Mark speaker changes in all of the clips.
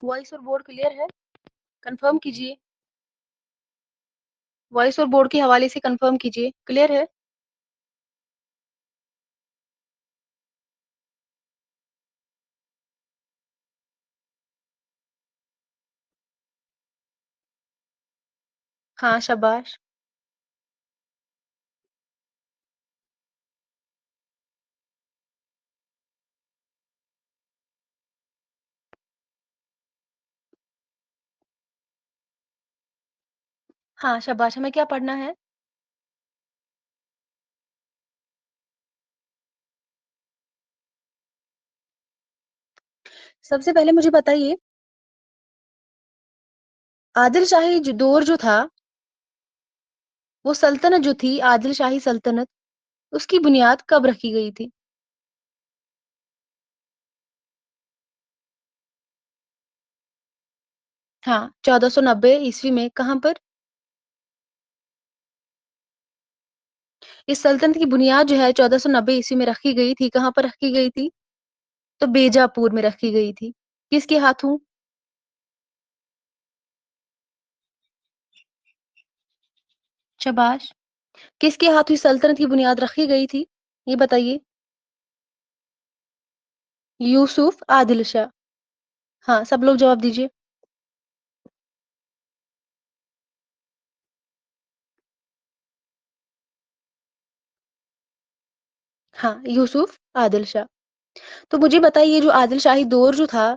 Speaker 1: Voice और board clear है? Confirm कीजिए। वॉइस और बोर्ड के हवाले से कंफर्म कीजिए। क्लियर है? हाँ, शाबाश। हाँ, शाबाश। हमें क्या पढ़ना है? सबसे पहले मुझे बताइए, आदिल शाही दौर जो था, वो सल्तनत जो थी, आदिल शाही सल्तनत, उसकी बुनियाद कब रखी गई थी? हाँ, 1490 ईस्वी में। कहाँ पर? इस सल्तनत की बुनियाद जो है 1490 ईस्वी में रखी गई थी। कहाँ पर रखी गई थी? तो बीजापुर में रखी गई थी। किसके हाथों? शाबाश। किसके हाथों इस सल्तनत की बुनियाद रखी गई थी? ये बताइए। यूसुफ आदिल शाह। हाँ, सब लोग जवाब दीजिए। हाँ, यूसुफ आदिल शाह। तो मुझे बताइए, जो आदिल शाही दौर जो था,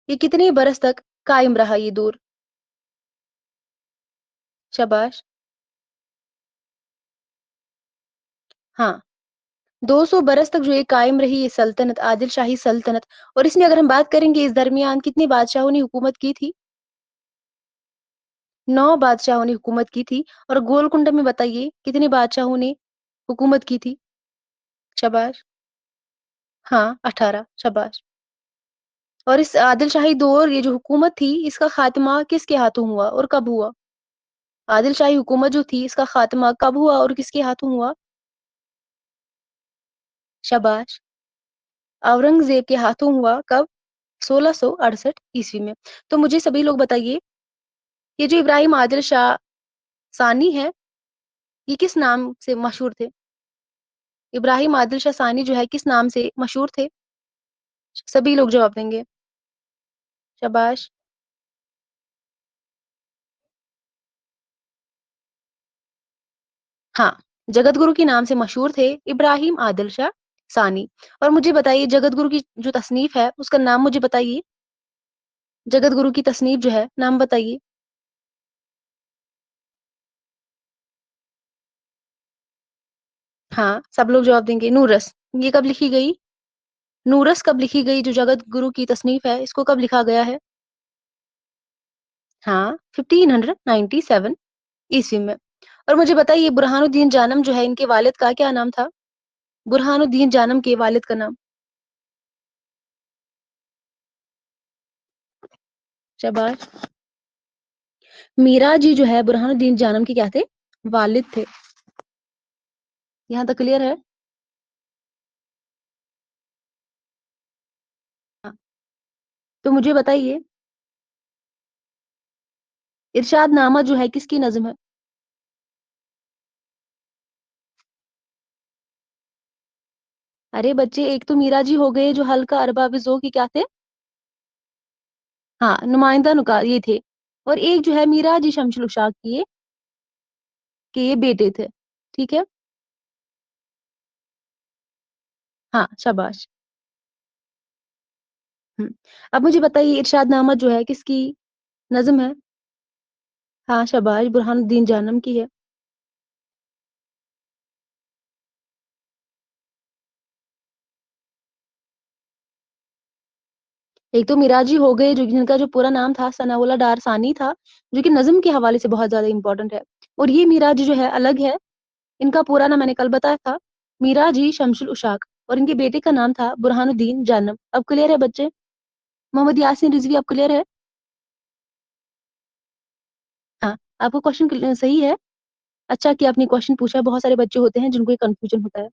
Speaker 1: ये कितने बरस तक कायम रहा ये दौर? शाबाश। हाँ, 200 बरस तक जो ये कायम रही ये सल्तनत, आदिल शाही सल्तनत। और इसमें अगर हम बात करेंगे, इस दरमियान कितने बादशाहों ने हुकूमत की थी? 9 बादशाहों ने हुकूमत की थी। और गोलकुंडा में बताइए कितने बादशाहों ने हुकूमत की थी? शाबाश। हाँ, 18। शाबाश। और इस आदिल शाही दौर, ये जो हुकूमत थी, इसका खात्मा किसके हाथों हुआ और कब हुआ? आदिल शाही हुकूमत जो थी, इसका खात्मा कब हुआ और किसके हाथों हुआ? शाबाश। औरंगजेब के हाथों हुआ। कब? 1668 ईस्वी में। तो मुझे सभी लोग बताइए, ये जो इब्राहिम आदिल शाह सानी है, ये किस नाम से मशहूर थे? इब्राहिम आदिल शाह सानी जो है, किस नाम से मशहूर थे? सभी लोग जवाब देंगे। शाबाश। हाँ, जगत गुरु के नाम से मशहूर थे इब्राहिम आदिल शाह सानी। और मुझे बताइए, जगत गुरु की जो तसनीफ है, उसका नाम मुझे बताइए। जगत गुरु की तसनीफ जो है, नाम बताइए। हाँ, सब लोग जवाब देंगे। नूरस। ये कब लिखी गई? नूरस कब लिखी गई? जो जगत गुरु की तसनीफ है, इसको कब लिखा गया है? हाँ, 1597 ईस्वी में। और मुझे बताइए, बुरहानुद्दीन जानम जो है, इनके वालिद का क्या नाम था? बुरहानुद्दीन जानम के वालिद का नाम? शाबाश। मीरा जी जो है, बुरहानुद्दीन जानम के क्या थे? वालिद थे। यहाँ तक क्लियर है? हाँ। तो मुझे बताइए, इरशाद नामा जो है, किसकी नज्म है? अरे बच्चे, एक तो मीरा जी हो गए जो हल्का अरबा विजो की क्या थे? हाँ, नुमाइंदा नुका ये थे। और एक जो है मीरा जी शमशुल उशाक की, के ये बेटे थे। ठीक है। हाँ, शाबाश। हम्म। अब मुझे बताइए, इरशाद नामा जो है, किसकी नज्म है? हाँ, शाबाश, बुरहानुद्दीन जानम की है। एक तो मिराजी हो गए, जो जिनका जो पूरा नाम था सनाउल्लाह डार सानी था, जो कि नज्म के हवाले से बहुत ज्यादा इंपॉर्टेंट है। और ये मिराजी जो है, अलग है। इनका पूरा नाम मैंने कल बताया था, मिराजी शमशुल उशाक। और इनके बेटे का नाम था बुरहानुद्दीन जानम। अब क्लियर है बच्चे? मोहम्मद यासीन रिजवी, अब क्लियर है? हाँ, आपको क्वेश्चन सही है। अच्छा कि आपने क्वेश्चन पूछा। बहुत सारे बच्चे होते हैं जिनको ये कंफ्यूजन होता है।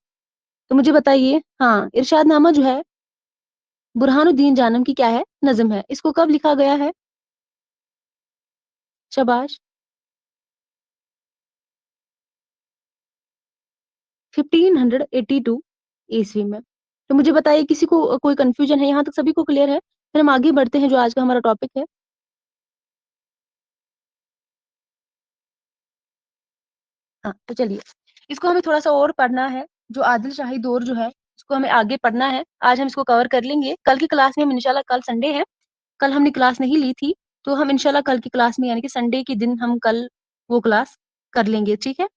Speaker 1: तो मुझे बताइए, हाँ, इरशाद नामा जो है, बुरहानुद्दीन जानम की क्या है? नज्म है। इसको कब लिखा गया है? शाबाश। 1582 ईस्वी में। तो मुझे बताइए, किसी को कोई कंफ्यूजन है? यहाँ तक सभी को क्लियर है? फिर हम आगे बढ़ते हैं, जो आज का हमारा टॉपिक है। हाँ, तो चलिए, इसको हमें थोड़ा सा और पढ़ना है। जो आदिल शाही दौर जो है, इसको हमें आगे पढ़ना है। आज हम इसको कवर कर लेंगे। कल की क्लास में हम इंशाल्लाह, कल संडे है, कल हमने क्लास नहीं ली थी, तो हम इंशाल्लाह कल की क्लास में, यानी कि संडे के दिन, हम कल वो क्लास कर लेंगे, ठीक है?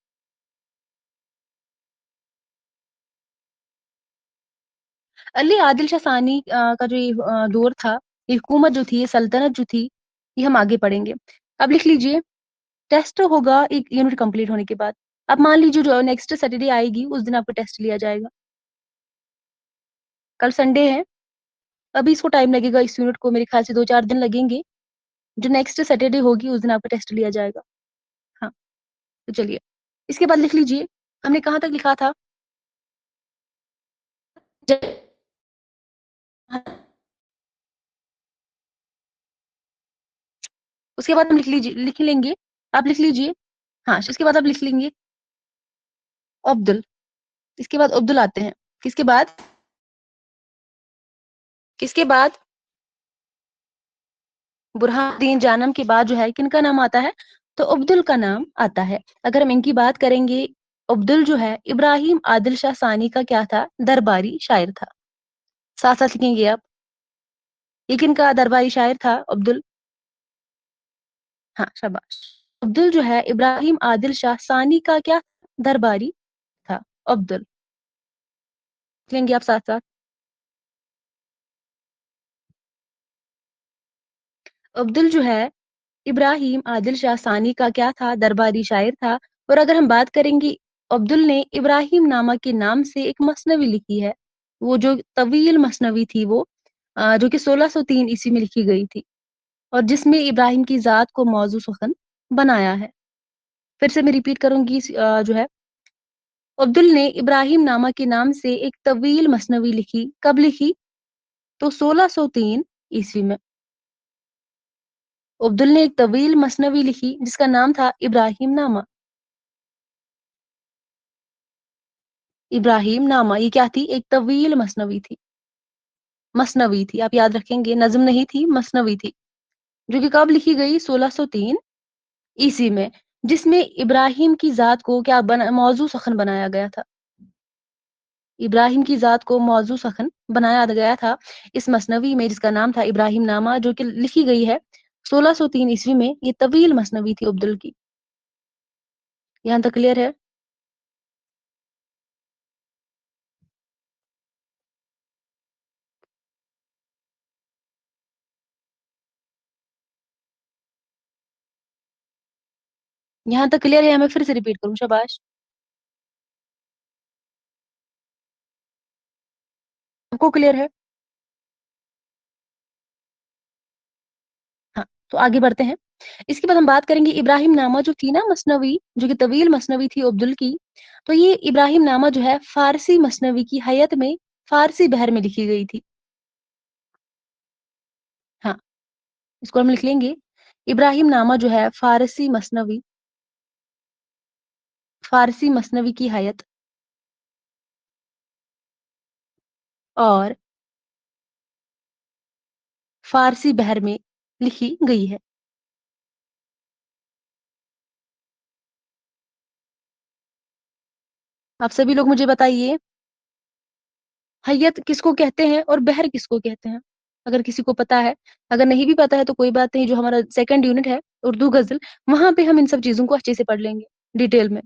Speaker 1: अली आदिल शाह सानी का जो ये दौर था, ये हुकूमत जो थी, ये सल्तनत जो थी, ये हम आगे पढ़ेंगे। अब लिख लीजिए, टेस्ट होगा एक यूनिट कंप्लीट होने के बाद। अब मान लीजिए जो नेक्स्ट सैटरडे आएगी, उस दिन आपका टेस्ट लिया जाएगा। कल संडे है, अभी इसको टाइम लगेगा, इस यूनिट को मेरे ख्याल से 2-4 दिन लगेंगे। जो नेक्स्ट सैटरडे होगी, उस दिन आपका टेस्ट लिया जाएगा। हाँ, तो चलिए, इसके बाद लिख लीजिए, हमने कहाँ तक लिखा था? ज- उसके बाद हम लिख लेंगे। आप लिख लीजिए। हाँ, इसके बाद आप लिख लेंगे अब्दुल। इसके बाद अब्दुल आते हैं। किसके बाद? किसके बाद? बुरहानुद्दीन जानम के बाद जो है, किनका नाम आता है? तो अब्दुल का नाम आता है। अगर हम इनकी बात करेंगे, अब्दुल जो है, इब्राहिम आदिल शाह सानी का क्या था? दरबारी शायर था। साथ साथ लिखेंगे आप, ये किनका दरबारी शायर था? अब्दुल। हाँ, शाबाश। अब्दुल जो है, इब्राहिम आदिल शाह सानी का क्या दरबारी था? अब्दुल। लिखेंगे आप साथ साथ। अब्दुल जो है, इब्राहिम आदिल शाह सानी का क्या था? दरबारी शायर था। और अगर हम बात करेंगे, अब्दुल ने इब्राहिम नामा के नाम से एक मसनवी लिखी है। वो जो तवील मसनवी थी, वो जो कि 1603 ईस्वी में लिखी गई थी, और जिसमें इब्राहिम की जात को मौजू सुखन बनाया है। फिर से मैं रिपीट करूंगी, जो है, अब्दुल ने इब्राहिम नामा के नाम से एक तवील मसनवी लिखी। कब लिखी? तो 1603 ईस्वी में अब्दुल ने एक तवील मसनवी लिखी, जिसका नाम था इब्राहिम नामा। इब्राहिम नामा, ये क्या थी? एक तवील मसनवी थी। मसनवी थी, आप याद रखेंगे, नज्म नहीं थी, मसनवी थी। जो कि कब लिखी गई? 1603 ईस्वी में, जिसमें इब्राहिम की जात को क्या मौजू सखन बनाया गया था। इब्राहिम की जात को मौजू सखन बनाया गया था इस मसनवी में, जिसका नाम था इब्राहिम नामा, जो कि लिखी गई है 1603 ईस्वी में। ये तवील मसनवी थी अब्दुल की। यहाँ तक क्लियर है? यहाँ तक क्लियर है? मैं फिर से रिपीट करूँ? शाबाश। आपको क्लियर है? हाँ, तो आगे बढ़ते हैं। इसके बाद हम बात करेंगे, इब्राहिम नामा जो थी ना मसनवी, जो कि तवील मसनवी थी अब्दुल की, तो ये इब्राहिम नामा जो है, फारसी मसनवी की हैयत में, फारसी बहर में लिखी गई थी। हाँ, इसको हम लिख लेंगे, इब्राहिम नामा जो है, फारसी मसनवी की हैयत और फारसी बहर में लिखी गई है। आप सभी लोग मुझे बताइए, हैयत किसको कहते हैं और बहर किसको कहते हैं? अगर किसी को पता है, अगर नहीं भी पता है तो कोई बात नहीं, जो हमारा सेकंड यूनिट है, उर्दू गजल, वहां पे हम इन सब चीजों को अच्छे से पढ़ लेंगे, डिटेल में।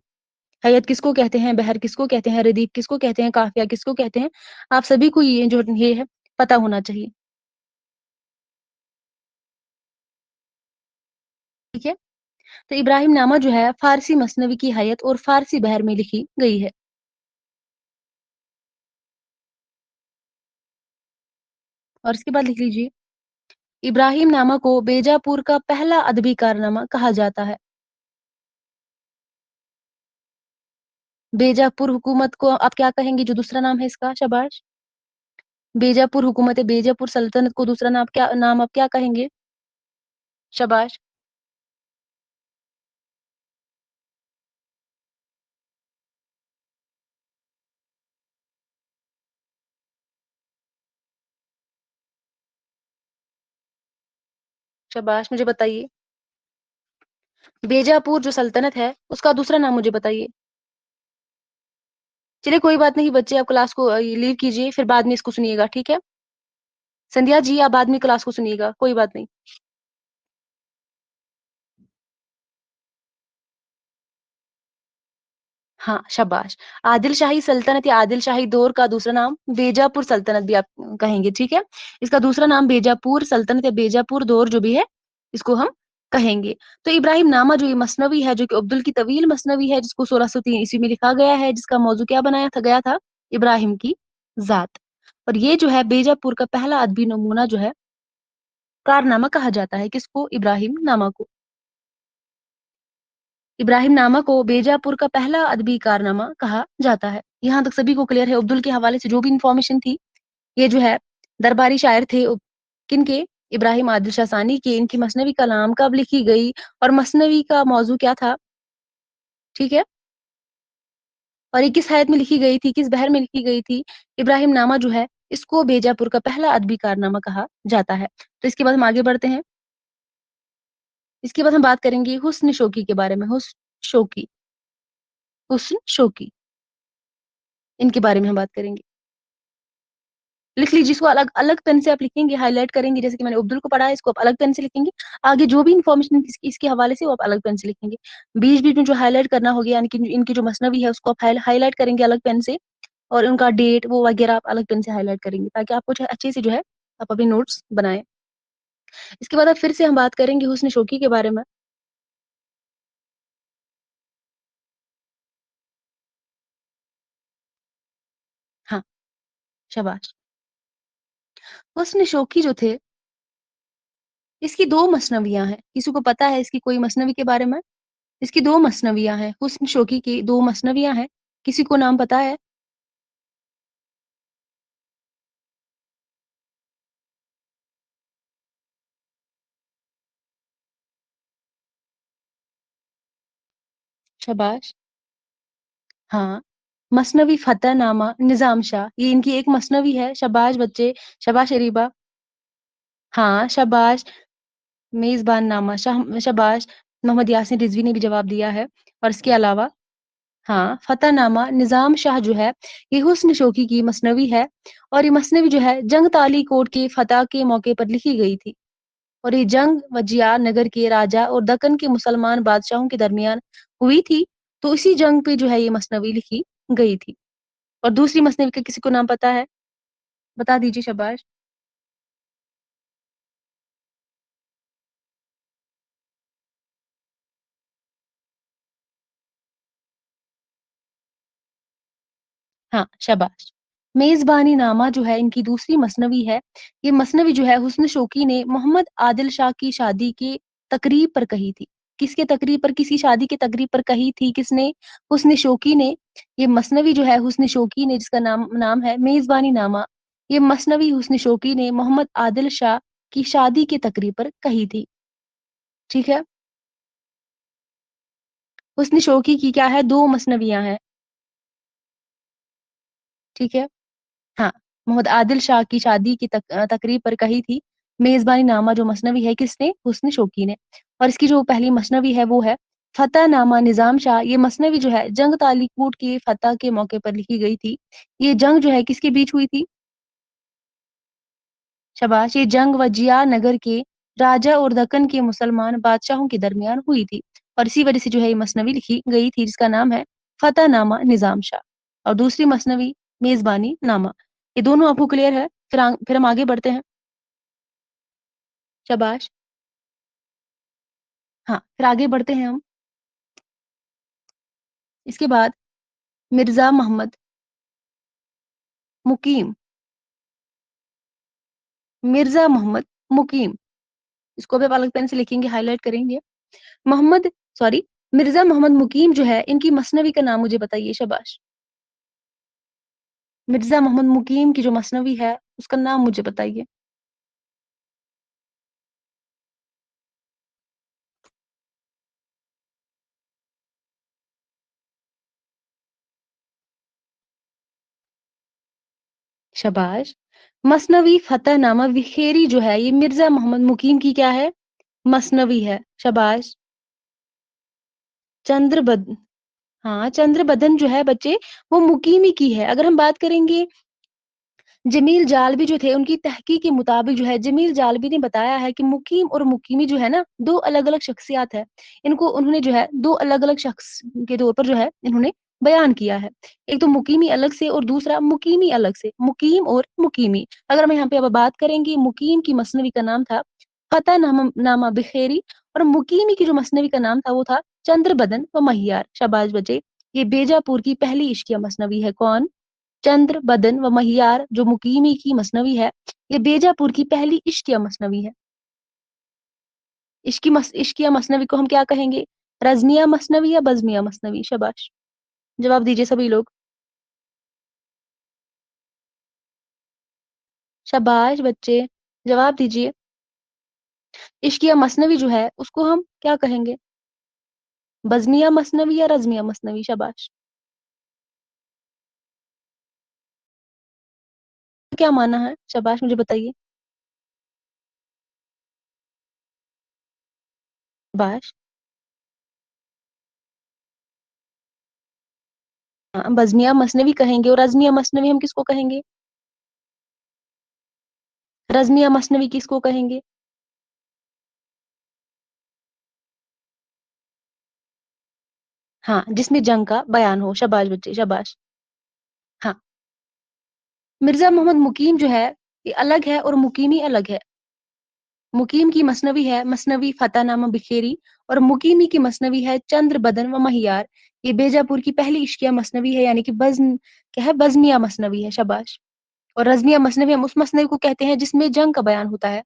Speaker 1: हैयत किसको कहते हैं, बहर किसको कहते हैं, रदीफ किसको कहते हैं, काफिया किसको कहते हैं, आप सभी को ये है, पता होना चाहिए। ठीक है? तो इब्राहिम नामा जो है, फारसी मसनवी की हैयत और फारसी बहर में लिखी गई है। और इसके बाद लिख लीजिए, इब्राहिम नामा को बेजापुर का पहला अदबी कारनामा कहा जाता है। बेजापुर हुकूमत को आप क्या कहेंगे, जो दूसरा नाम है इसका? शाबाश। बेजापुर हुकूमत, बेजापुर सल्तनत को दूसरा नाम क्या, नाम आप क्या कहेंगे? शाबाश। शाबाश, मुझे बताइए। बीजापुर जो सल्तनत है, उसका दूसरा नाम मुझे बताइए। चलिए कोई बात नहीं बच्चे, आप क्लास को लीव कीजिए, फिर बाद में इसको सुनिएगा, ठीक है? संध्या जी, आप बाद में क्लास को सुनिएगा, कोई बात नहीं। हाँ, शाबाश। आदिल शाही सल्तनत या आदिल शाही दौर का दूसरा नाम बीजापुर सल्तनत भी आप कहेंगे, ठीक है? इसका दूसरा नाम बीजापुर सल्तनत या बीजापुर दौर जो भी है, इसको हम कहेंगे। तो इब्राहिम नामा जो ये मसनवी है, जो कि अब्दुल की तवील मसनवी है, जिसको 1603 ईस्वी में लिखा गया है, जिसका मौजू क्या बनाया था गया था? इब्राहिम की ज़ात। और ये जो है बीजापुर का पहला अदबी नमूना जो है, कारनामा कहा जाता है किसको? इब्राहिम नामा को। इब्राहिम नामा को बीजापुर का पहला अदबी कारनामा कहा जाता है। यहाँ तक सभी को क्लियर है? अब्दुल के हवाले से जो भी इंफॉर्मेशन थी, ये जो है दरबारी शायर थे किनके? इब्राहिम आदिल शाह सानी के। इनकी मसनवी कलाम कब लिखी गई और मसनवी का मौजू क्या था? ठीक है? और ये किस हैत में लिखी गई थी, किस बहर में लिखी गई थी? इब्राहिम नामा जो है, इसको बीजापुर का पहला अदबी कारनामा कहा जाता है। तो इसके बाद हम आगे बढ़ते हैं। इसके बाद हम बात करेंगे हुस्न शोकी के बारे में। शोकी, हुस्न शोकी, इनके बारे में हम बात करेंगे। लिख लीजिए इसको, अलग अलग पेन से आप लिखेंगे, हाईलाइट करेंगे, जैसे कि मैंने अब्दुल को पढ़ा है, इसको आप अलग पेन से लिखेंगे। आगे जो भी इन्फॉर्मेशन इसके हवाले से वो आप अलग पेन से लिखेंगे। बीच बीच में जो हाईलाइट करना होगा, यानी कि इनकी जो मसनवी है उसको आप हाईलाइट करेंगे अलग पेन से, और उनका डेट वो वगैरह आप अलग पेन से हाईलाइट करेंगे, ताकि आपको जो है अच्छे से जो है आप अपने नोट्स बनाएं। इसके बाद अब फिर से हम बात करेंगे हुस्न शोकी के बारे में। हाँ, शाबाश। हुस्न शोकी जो थे, इसकी दो मसनवियां हैं। किसी को पता है इसकी कोई मसनवी के बारे में? इसकी दो मसनवियां हैं, हुस्न शोकी की दो मसनवियां हैं। किसी को नाम पता है? शाबाश। हाँ, मसनवी फतहनामा निज़ाम शाह, ये इनकी एक मसनवी है। शाबाश बच्चे, शाबाश अरीबा। हाँ, शाबाश। मेज़बान नामा शाबाश। मोहम्मद यासीन रिज़वी ने भी जवाब दिया है। और इसके अलावा हाँ, फतहनामा निज़ाम शाह जो है, ये हुस्न शोकी की मसनवी है। और ये मसनवी जो है जंग ताली कोट के फतह के मौके पर लिखी गई थी। और ये जंग वजिया नगर के राजा और दक्कन के मुसलमान बादशाहों के दरमियान हुई थी। तो इसी जंग पे जो है ये मसनवी लिखी गई थी। और दूसरी मसनवी का किसी को नाम पता है? बता दीजिए, शाबाश। हाँ, शाबाश। मेज़बानी नामा जो है इनकी दूसरी मसनवी है। ये मसनवी जो है हुस्न शोकी ने मोहम्मद आदिल शाह की शादी की तकरीब पर कही थी। किसके तकरीब पर? किसी शादी के तकरीब पर कही थी किसने? हुस्न शोकी ने। ये मसनवी जो है हुस्न शोकी ने, जिसका नाम नाम है मेज़बानी नामा, ये मसनवी हुस्न शोकी ने मोहम्मद आदिल शाह की शादी की तकरीब पर कही थी। ठीक है? हुस्न शोकी की क्या है? 2 मसनवियाँ हैं। ठीक है? हाँ, मोहम्मद आदिल शाह की शादी की तकरीब पर कही थी। मेज़बानी नामा जो मसनवी है किसने? हुस्न शोकी ने। और इसकी जो पहली मसनवी है वो है फतहनामा निज़ाम शाह। ये मसनवी जो है जंग तालिकूट की फतह के मौके पर लिखी गई थी। ये जंग जो है किसके बीच हुई थी? शाबाश। ये जंग वजिया नगर के राजा और दक्कन के मुसलमान बादशाहों के दरमियान हुई थी। और इसी वजह से जो है ये मसनवी लिखी गई थी, जिसका नाम है फतहनामा निज़ाम शाह। और दूसरी मसनवी मेज़बानी नामा। ये दोनों आपको क्लियर है? फिर हम आगे बढ़ते हैं। शाबाश। हाँ, फिर आगे बढ़ते हैं हम। इसके बाद मिर्ज़ा मोहम्मद मुकीम। मिर्ज़ा मोहम्मद मुकीम, इसको भी आप अलग पेन से लिखेंगे, हाइलाइट करेंगे। मोहम्मद सॉरी मिर्ज़ा मोहम्मद मुकीम जो है, इनकी मसनवी का नाम मुझे बताइए। शाबाश। मिर्ज़ा मोहम्मद मुकीम की जो मसनवी है, उसका नाम मुझे बताइए। शाबाश। मसनवी फतहनामा विखेरी जो है, ये मिर्ज़ा मोहम्मद मुकीम की क्या है? मसनवी है, शाबाश। चंद्रबद हाँ, चंद्रबदन जो है बच्चे, वो मुकीमी की है। अगर हम बात करेंगे जमील जालबी जो थे, उनकी तहकीक के मुताबिक जो है, जमील जालबी ने बताया है कि मुकीम और मुकीमी जो है ना, 2 अलग-अलग शख्सियत है। इनको उन्होंने जो है 2 अलग-अलग शख्स के तौर पर जो है इन्होंने बयान किया है। एक तो मुकीमी अलग से और दूसरा मुकीमी अलग से, मुकीम और मुकीमी। अगर हम यहाँ पे अब बात करेंगे, मुकीम की मसनवी का नाम था फ़तह नामा बिखेरी, और मुकीमी की जो मसनवी का नाम था वो था चंद्रबदन व महियार। शाबाश बच्चे, ये बेजापुर की पहली इश्किया मसनवी है। कौन? चंद्र, बदन व महियार जो मुकीमी की मसनवी है, ये बेजापुर की पहली इश्किया मसनवी है। इश्किया मसनवी को हम क्या कहेंगे? रज़मिया मसनवी या बज़मिया मसनवी? शाबाश, जवाब दीजिए सभी लोग। शाबाश बच्चे, जवाब दीजिए। इश्किया मसनवी जो है, उसको हम क्या कहेंगे? बज़मिया मसनवी या रज़मिया मसनवी? शाबाश। क्या माना है? शाबाश, मुझे बताइए। शाबाश। हाँ, बज़मिया मसनवी कहेंगे, और रज़मिया मसनवी हम किसको कहेंगे? रज़मिया मसनवी किसको कहेंगे? हाँ, जिसमें जंग का बयान हो। शाबाश बच्चे, शाबाश। हाँ, मिर्ज़ा मोहम्मद मुकीम जो है, ये अलग है और मुकीमी अलग है। मुकीम की मसनवी है मसनवी फ़तहनामा बिखेरी, और मुकीमी की मसनवी है चंद्र बदन व महियार। ये बेजापुर की पहली इश्किया मसनवी है, यानी कि बज़्म क्या है? बज़मिया मसनवी है। शाबाश। और रज़मिया मसनवी हम उस मसनवी को कहते हैं जिसमें जंग का बयान होता है,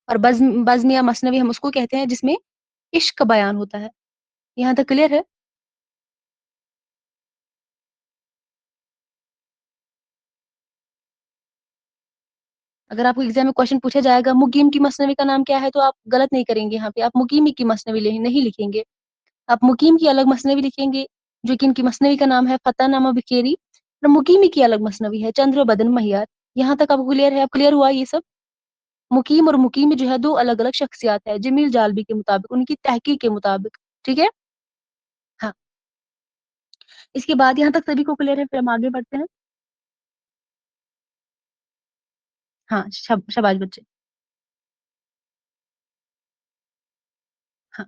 Speaker 1: और बज़मिया मसनवी हम उसको कहते हैं जिसमें इश्क का बयान होता है। यहाँ तक क्लियर है? अगर आपको एग्ज़ाम में क्वेश्चन पूछा जाएगा मुकीम की मसनवी का नाम क्या है, तो आप गलत नहीं करेंगे यहाँ पे, आप मुकीमी की मसनवी ले नहीं लिखेंगे। आप मुकीम की अलग मसनवी लिखेंगे, जो कि इनकी मसनवी का नाम है फ़तहनामा बिखेरी, और मुकीमी की अलग मसनवी है चंद्र बदन महियार। यहाँ तक आपको क्लियर है? अब क्लियर हुआ ये सब? मुकीम और मुकीमी जो है 2 अलग-अलग शख्सियत है, जमील जालबी के मुताबिक, उनकी तहकीक के मुताबिक। ठीक है? हाँ, इसके बाद यहाँ तक सभी को क्लियर है, फिर हम आगे बढ़ते हैं। हाँ, शाबाश बच्चे। हाँ,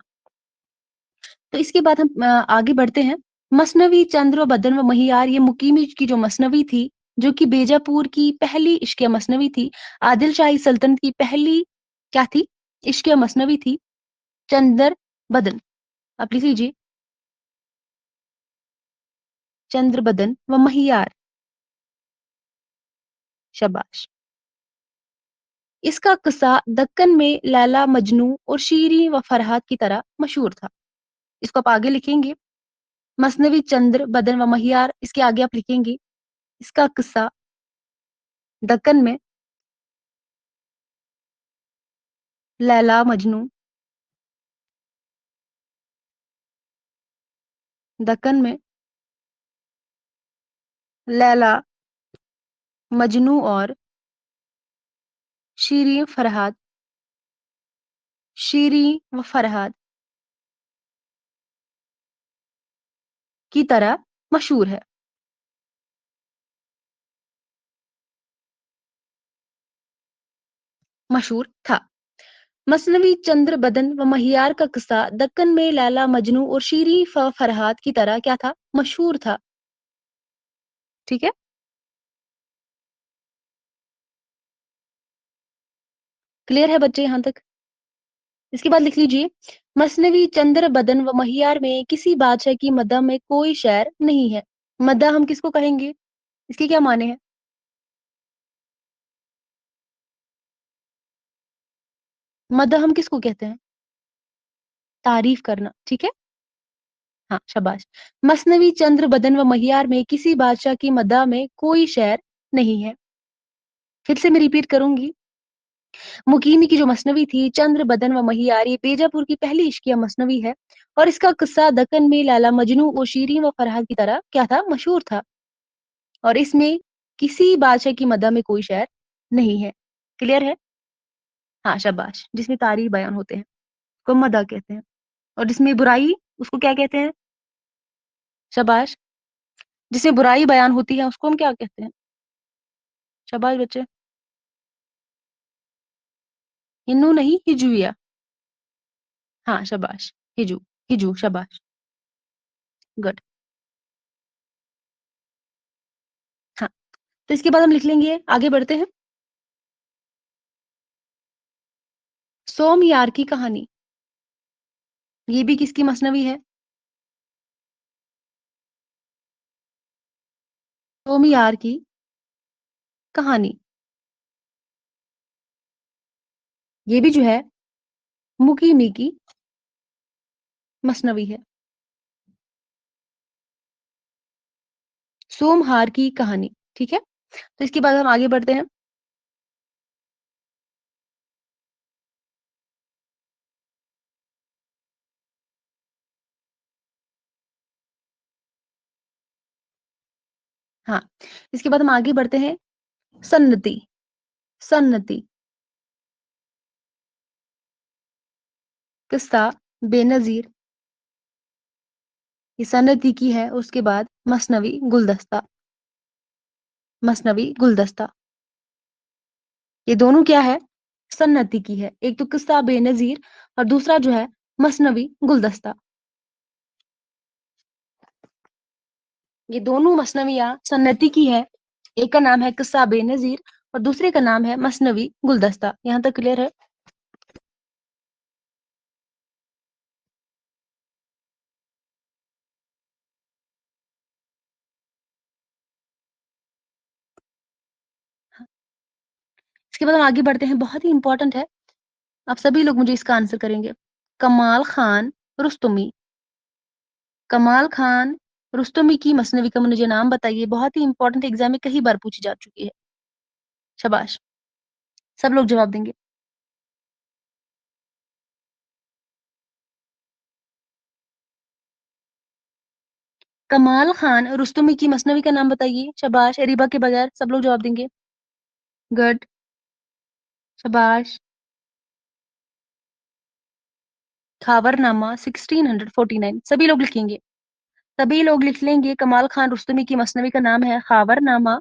Speaker 1: तो इसके बाद हम आगे बढ़ते हैं। मसनवी चंद्र बदन व महियार, ये मुकीमी की जो मसनवी थी, जो कि बेजापुर की पहली इश्किया मसनवी थी। आदिल शाही सल्तनत की पहली क्या थी? इश्किया मसनवी थी, चंदर बदन। आप लिख लीजिए, चंद्र बदन व महियार। शाबाश। इसका किस्सा दक्कन में लैला मजनू और शीरी व फरहाद की तरह मशहूर था। इसको आप आगे लिखेंगे, मसनवी चंद्र बदन व महियार, इसके आगे आप लिखेंगे इसका किस्सा दक्कन में लैला मजनू, दक्कन में लैला मजनू और शीरी फरहाद, शीरी व फरहाद की तरह मशहूर है। मशहूर था। मसनवी चंद्र बदन व महियार का किस्सा दक्कन में लैला मजनू और शीरी फरहाद की तरह क्या था? मशहूर था। ठीक है? क्लियर है बच्चे यहाँ तक? इसके बाद लिख लीजिए, मसनवी चंद्र बदन व महियार में किसी बादशाह की मदह में कोई शेर नहीं है। मदह हम किसको कहेंगे? इसके क्या माने हैं? मदह हम किसको कहते हैं? तारीफ करना। ठीक है? हाँ, शाबाश। मसनवी चंद्र बदन व महियार में किसी बादशाह की मदह में कोई शेर नहीं है। फिर से मैं रिपीट करूंगी, मुकीमी की जो मसनवी थी चंद्र बदन व महियार, ये बेजापुर की पहली इश्किया मसनवी है, और इसका किस्सा दक्कन में लैला मजनू और शीरीन व फरहाद की तरह क्या था? मशहूर था, और इसमें किसी बादशाह की मदह में कोई शेर नहीं है। क्लियर है? हाँ, शाबाश। जिसमें तारीफ बयान होते हैं, उसको मदह कहते हैं। और जिसमें बुराई, उसको क्या कहते हैं? शाबाश। जिसमें बुराई बयान होती है, उसको हम क्या कहते हैं? शाबाश बच्चे। हिन्नू नहीं, हिजुया। हाँ, शाबाश। हिजू, हिजू, शाबाश। गुड। हाँ, तो इसके बाद हम लिख लेंगे, आगे बढ़ते हैं। सोमयार की कहानी, ये भी किसकी मसनवी है? सोमयार की कहानी, ये भी जो है मुकीमी की मसनवी है। सोमहार की कहानी, ठीक है। तो इसके बाद हम आगे बढ़ते हैं। हाँ, इसके बाद हम आगे बढ़ते हैं। सन्नति, सन्नति, किस्सा बेनजीर, ये सन्नति की है। उसके बाद मसनवी गुलदस्ता, मसनवी गुलदस्ता, ये दोनों क्या है? सन्नति की है। एक तो किस्सा बेनजीर और दूसरा जो है मसनवी गुलदस्ता। ये दोनों मसनवियाँ सन्नति की है। एक का नाम है किस्सा बेनजीर और दूसरे का नाम है मसनवी गुलदस्ता। यहाँ तक क्लियर है? इसके बाद हम आगे बढ़ते हैं, बहुत ही इंपॉर्टेंट है। आप सभी लोग मुझे इसका आंसर करेंगे। कमाल खान रुस्तमी, कमाल खान रुस्तमी की मसनवी का मुझे नाम बताइए। बहुत ही इंपॉर्टेंट, एग्जाम में कई बार पूछी जा चुकी है। शाबाश, सब लोग जवाब देंगे। कमाल खान रुस्तमी की मसनवी का नाम बताइए। शाबाश, एरिबा के बगैर सब लोग जवाब देंगे। गुड, शाबाश। खावरनामा 1649, सभी लोग लिखेंगे। सभी लोग लिख लेंगे, कमाल खान रुस्तमी की मसनवी का नाम है खावरनामा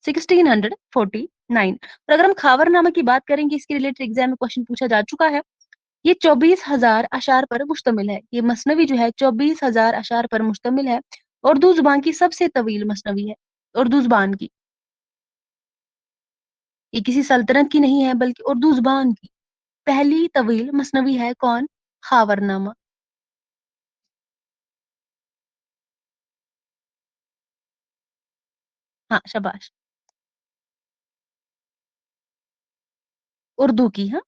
Speaker 1: 1649। और अगर हम खावरनामा की बात करेंगे, इसके रिलेटेड एग्जाम में क्वेश्चन पूछा जा चुका है। ये 24,000 अशार पर मुश्तमिल है। ये मसनवी जो है 24,000 अशार पर मुश्तमिल है। उर्दू जुबान की सबसे तवील मसनवी है। उर्दू जुबान की, ये किसी सल्तनत की नहीं है, बल्कि उर्दू जुबान की पहली तवील मसनवी है। कौन? खावरनामा। हाँ, शाबाश। उर्दू की, हाँ,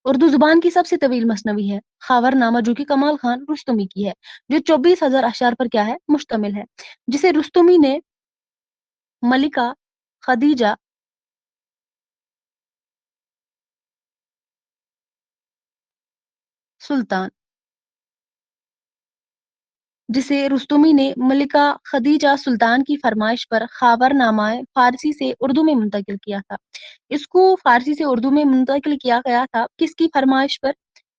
Speaker 1: उर्दू जुबान की सबसे तवील मसनवी है खावरनामा, जो कि कमाल खान रुस्तमी की है, जो 24,000 अशार पर क्या है? मुश्तमिल है, जिसे रुस्तमी ने मलिका खदीजा सुल्तान, जिसे रुस्तमी ने मलिका खदीजा सुल्तान की फरमाइश पर खावरनामा फारसी से उर्दू में मुंतकिल किया था। इसको फारसी से उर्दू में मुंतकिल किया गया था किसकी फरमाइश पर?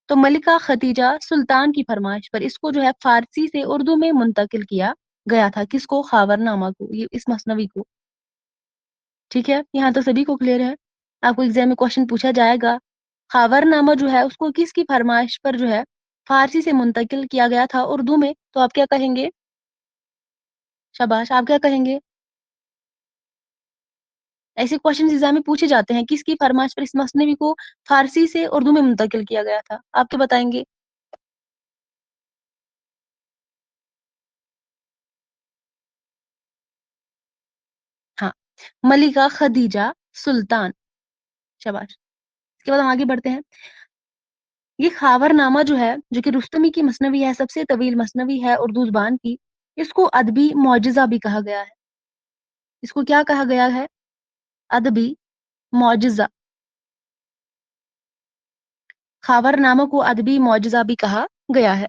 Speaker 1: तो मलिका खदीजा सुल्तान की फरमाइश पर इसको जो है फारसी से उर्दू में मुंतकिल किया गया था। किसको? खावरनामा को, ये इस मसनवी को। ठीक है, यहाँ तो सभी को क्लियर है। आपको एग्जाम में क्वेश्चन पूछा जाएगा, खावरनामा जो है उसको किसकी फरमाइश पर जो है फारसी से मुंतकिल किया गया था उर्दू में, तो आप क्या कहेंगे? शाबाश, आप क्या कहेंगे? ऐसे क्वेश्चन एग्जाम में पूछे जाते हैं, किसकी फरमाइश पर इस मसनवी को फारसी से उर्दू में मुंतकिल किया गया था। आप क्या बताएंगे? हाँ, मलिका खदीजा सुल्तान। शाबाश। इसके बाद हम आगे बढ़ते हैं। ये खावरनामा जो है, जो कि रुस्तमी की मसनवी है, सबसे तवील मसनवी है उर्दू जुबान की, इसको अदबी मौजज़ा भी कहा गया है। इसको क्या कहा गया है? अदबी मौजज़ा। खावरनामा को अदबी मौजज़ा भी कहा गया है।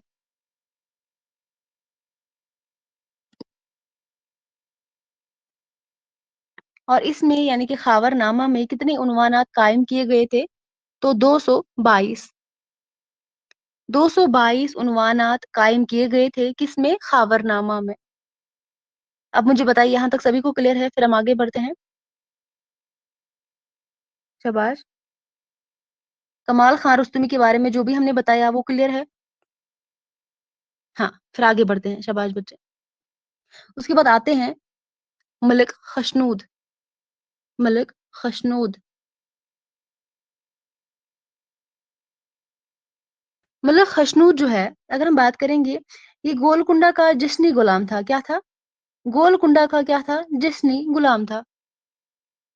Speaker 1: और इसमें यानी कि खावरनामा में कितने उन्वानात कायम किए गए थे? तो 222 उन्वानात कायम किए गए थे किसमें? खावरनामा में। अब मुझे बताइए यहाँ तक सभी को क्लियर है? फिर हम आगे बढ़ते हैं। शाबाश। कमाल खान रुस्तमी के बारे में जो भी हमने बताया वो क्लियर है? हाँ, फिर आगे बढ़ते हैं। शाबाश बच्चे। उसके बाद आते हैं मलिक खशनूद। मलिक खशनूद। मलिक खशनूद जो है, अगर हम बात करेंगे, ये गोलकुंडा का जिस्नी गुलाम था। क्या था? गोलकुंडा का क्या था? जिस्नी गुलाम था।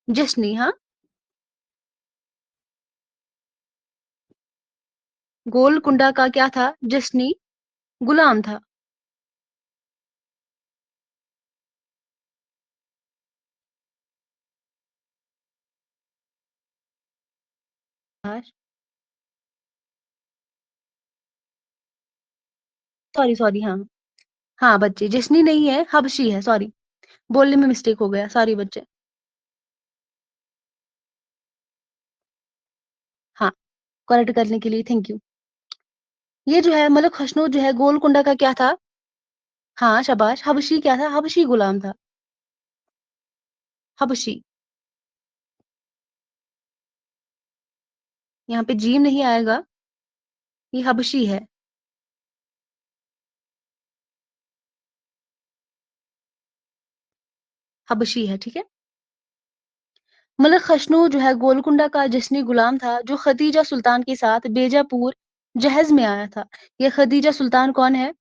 Speaker 1: जिस्नी, हाँ। गोलकुंडा का क्या था? जिस्नी गुलाम था। सॉरी सॉरी, हाँ। हाँ बच्चे, जिस्नी नहीं है, हबशी है। सॉरी, बोलने में मिस्टेक हो गया। सॉरी बच्चे। हाँ, करेक्ट करने के लिए थैंक यू। ये जो है मलिक खशनूद जो है, गोलकुंडा का क्या था? हाँ शाबाश। हबशी क्या था? हबशी गुलाम था। हबशी। यहाँ पे जीम नहीं आएगा, ये हबशी है। हबशी है, ठीक है। मलिक खशनू जो है गोलकुंडा का जिस्नी गुलाम था, जो खदीजा सुल्तान के साथ बेजापुर जहज में आया था। ये खदीजा सुल्तान कौन है?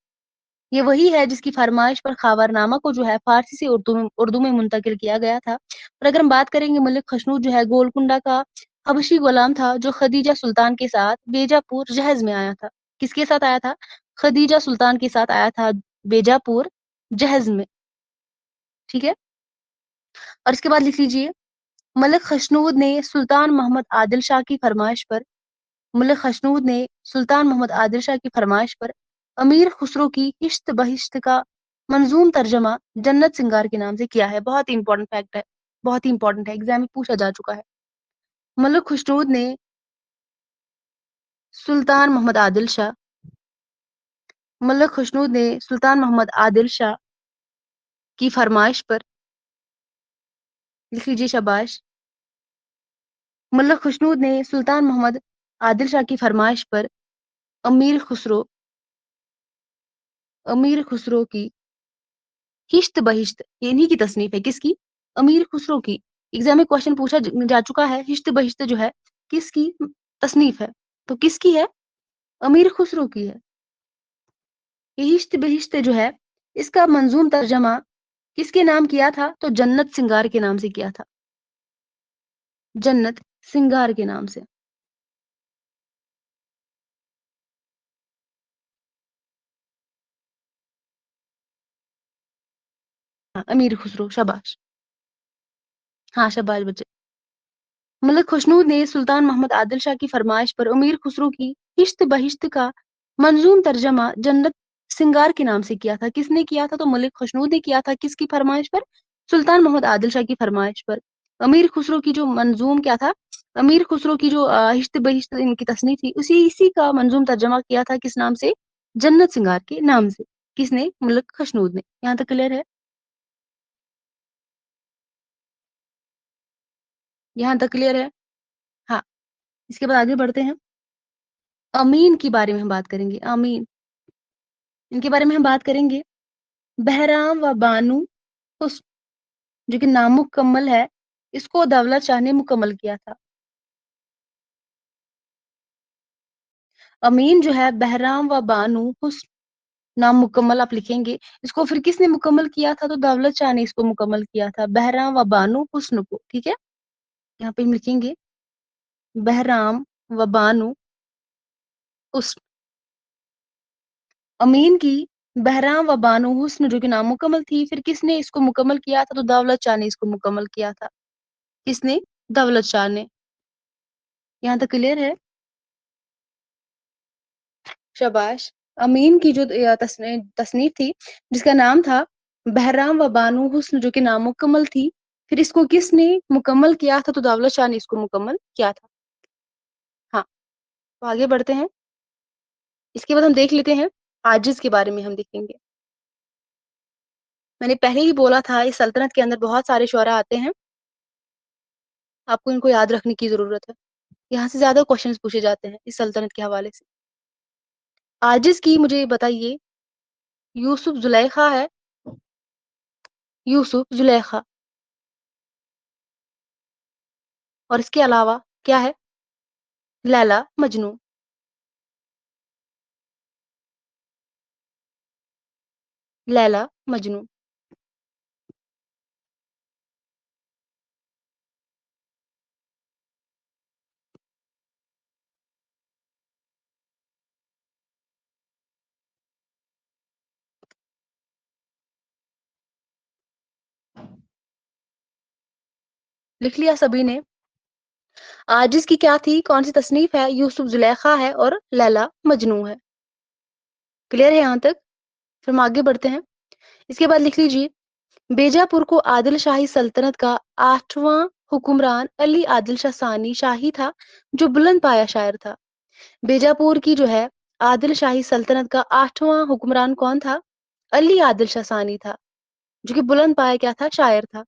Speaker 1: ये वही है जिसकी फरमाइश पर खावरनामा को जो है फारसी से उर्दू में मुंतकिल किया गया था। और अगर हम बात करेंगे, मलिक खशनू जो है गोलकुंडा का हबशी गुलाम था, जो खदीजा सुल्तान के साथ बेजापुर जहज में आया था। किसके साथ आया था? खदीजा सुल्तान के साथ आया था बेजापुर जहज में, ठीक है। और इसके बाद लिख लीजिए, मलिक खशनूद ने सुल्तान मोहम्मद आदिल शाह की फरमाइश पर मलिक खशनूद ने सुल्तान मोहम्मद आदिल शाह की फरमाइश पर अमीर खुसरो की इश्त बहिश्त का मंजूम तर्जमा जन्नत सिंगार के नाम से किया है। बहुत ही इंपॉर्टेंट फैक्ट है, बहुत ही इंपॉर्टेंट है, एग्जाम में पूछा जा चुका है। मलिक खुशनूद ने सुल्तान मोहम्मद आदिल शाह मलिक खुशनूद ने सुल्तान मोहम्मद आदिल शाह की फरमाइश पर, लिख लीजिए शाबाश, मलिक खुशनूद ने सुल्तान मोहम्मद आदिल शाह की फरमाइश पर अमीर खुसरो अमीर खुसरो की हिश्त बहिश्त, ये इन्हीं की तसनीफ है। किसकी? अमीर खुसरो की। एग्जाम में क्वेश्चन पूछा जा चुका है, हिश्त बहिश्त जो है किसकी तसनीफ है? तो किसकी है? अमीर खुसरो की है। ये हिश्त बहिश्त जो है, इसका मंजूम तर्जमा किसके नाम किया था? तो जन्नत सिंगार के नाम से किया था। जन्नत सिंगार के नाम से। हाँ, अमीर खुसरो, शाबाश। हाँ शाबाश बच्चे। मलिक खुशनूद ने सुल्तान मोहम्मद आदिल शाह की फरमाइश पर अमीर खुसरो की हिश्त बहिश्त का मंजूम तर्जमा जन्नत सिंगार के नाम से किया था। किसने किया था? तो मलिक खुशनूद ने किया था। किसकी फरमाइश पर? सुल्तान मोहम्मद आदिल शाह की फरमाइश पर। अमीर खुसरो की जो मंजूम क्या था, अमीर खुसरो की जो हिश्त बहिश्त इनकी तसनीफ थी, इसी का मंजूम तर्जमा किया था किस नाम से? जन्नत सिंगार के नाम से। किसने? मलिक खुशनूद ने। यहाँ तक क्लियर है? यहाँ तक क्लियर है? हाँ। इसके बाद आगे बढ़ते हैं। अमीन के बारे में हम बात करेंगे। अमीन, इनके बारे में हम बात करेंगे। बहराम व बानू हुस्न, जो कि नामुकम्मल है, इसको दौलत शाह ने मुकम्मल किया था। अमीन जो है बहराम व बानू हुस्न, नामुकम्मल आप लिखेंगे। इसको फिर किसने मुकम्मल किया था? तो दौलत शाह ने इसको मुकम्मल किया था, बहराम व बानू हुस्न को, ठीक है। यहाँ पे हम लिखेंगे बहराम व बानू हुस्न। अमीन की बहराम व बानू हुस्न जो कि नामुकम्मल थी, फिर किसने इसको मुकम्मल किया था? तो दौलत शाह ने इसको मुकम्मल किया था। किसने? दौलत शाह ने। यहाँ तक क्लियर है? शाबाश। अमीन की जो तसनीफ थी, जिसका नाम था बहराम व बानू हुस्न, जो कि नामुकम्मल थी, फिर इसको किसने मुकम्मल किया था? तो दौलत शाह ने इसको मुकम्मल किया था। हाँ, तो आगे बढ़ते हैं। इसके बाद हम देख लेते हैं आजिज़ के बारे में हम देखेंगे। मैंने पहले ही बोला था इस सल्तनत के अंदर बहुत सारे शुअरा आते हैं। आपको इनको याद रखने की ज़रूरत है। यहाँ से ज़्यादा क्वेश्चंस पूछे जाते हैं इस सल्तनत के हवाले से। आजिज़ की मुझे बताइए, यूसुफ ज़ुलेखा है, यूसुफ ज़ुलेखा, और इसके अलावा क्या है? लैला मजनू। लैला मजनू। लिख लिया सभी ने? आजिज़ की क्या थी? कौन सी तसनीफ है? यूसुफ ज़ुलेखा है और लैला मजनू है। क्लियर है यहाँ तक? फिर हम आगे बढ़ते हैं। इसके बाद लिख लीजिए, बीजापुर को आदिल शाही सल्तनत का 8वां हुक्मरान अली आदिल शाह सानी शाही था, जो बुलंद पाया शायर था। बीजापुर की जो है आदिल शाही सल्तनत का 8वां हुक्मरान कौन था? अली आदिल शाह सानी था, जो कि बुलंद पाया क्या था? शायर था।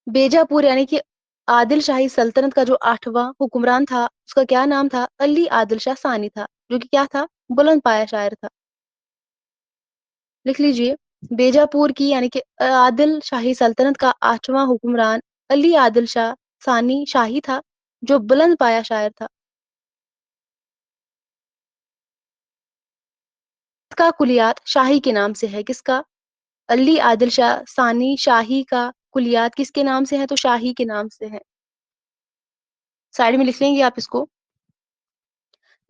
Speaker 1: बीजापुर यानी कि आदिल शाही सल्तनत का जो 8वां हुक्मरान था, उसका क्या नाम था? अली आदिल शाह सानी था, जो कि क्या था? बुलंद पाया शायर था। लिख लीजिए, बीजापुर की यानी कि आदिल शाही सल्तनत का 8वां हुक्मरान अली आदिल शाह सानी शाही था, जो बुलंद पाया शायर था। इसका कुलियात शाही के नाम से है। किसका? अली आदिल शाह सानी शाही का कुलियात किसके नाम से है? तो शाही के नाम से है। साइड में लिख लेंगे आप इसको।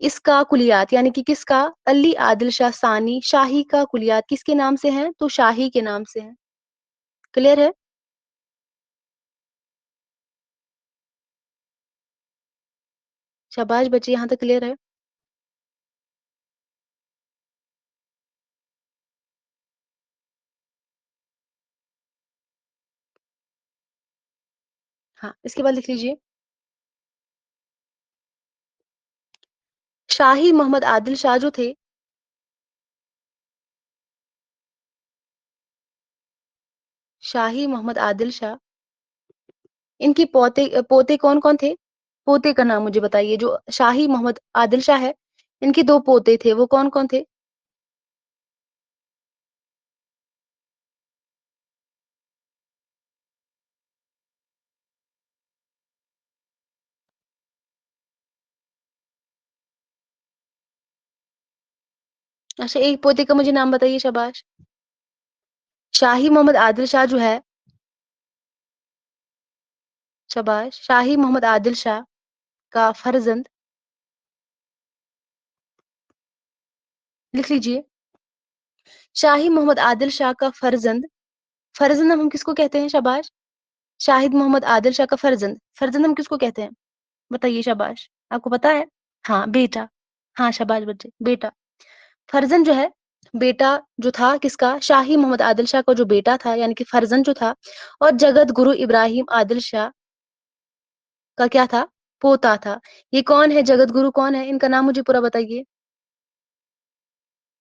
Speaker 1: इसका कुलियात यानी कि किसका? अली आदिल शाह सानी शाही का कुलियात किसके नाम से है? तो शाही के नाम से है। क्लियर है? शाबाश बच्चे, यहाँ तक क्लियर है? हाँ, इसके बाद लिख लीजिए, शाही मोहम्मद आदिल शाह जो थे, शाही मोहम्मद आदिल शाह, इनके पोते कौन-कौन थे? पोते का नाम मुझे बताइए। जो शाही मोहम्मद आदिल शाह है, इनके 2 पोते थे, वो कौन-कौन थे? अच्छा, एक पोते का मुझे नाम बताइए, शाबाश। शाही मोहम्मद आदिल शाह जो है, शाबाश, शाही मोहम्मद आदिल शाह का फर्जंद लिख लीजिए, शाही मोहम्मद आदिल शाह का फर्जंद, फर्जंद हम किसको कहते हैं? शाबाश। शाहिद मोहम्मद आदिल शाह का फर्जंद, फर्जंद हम किसको कहते हैं? बताइए, शाबाश। आपको पता है? हाँ, बेटा। हाँ, शाबाश बच्चे, बेटा। फर्जंद जो है, बेटा जो था किसका? शाही मोहम्मद आदिल शाह का जो बेटा था, यानी कि फर्जंद जो था, और जगत गुरु इब्राहिम आदिल शाह का क्या था? पोता था। ये कौन है? जगत गुरु कौन है? इनका नाम मुझे पूरा बताइए।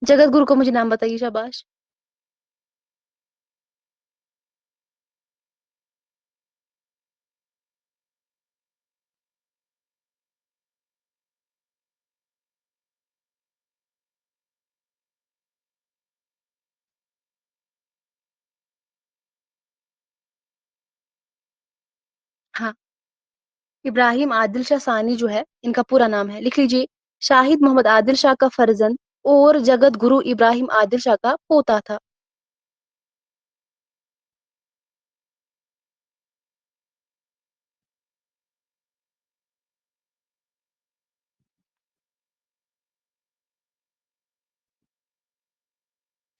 Speaker 1: जगत गुरु का मुझे नाम बताइए, शाबाश। हाँ, इब्राहिम आदिल शाह सानी जो है, इनका पूरा नाम है। लिख लीजिए, शाहिद मोहम्मद आदिल शाह का फर्जंद और जगत गुरु इब्राहिम आदिल शाह का पोता था।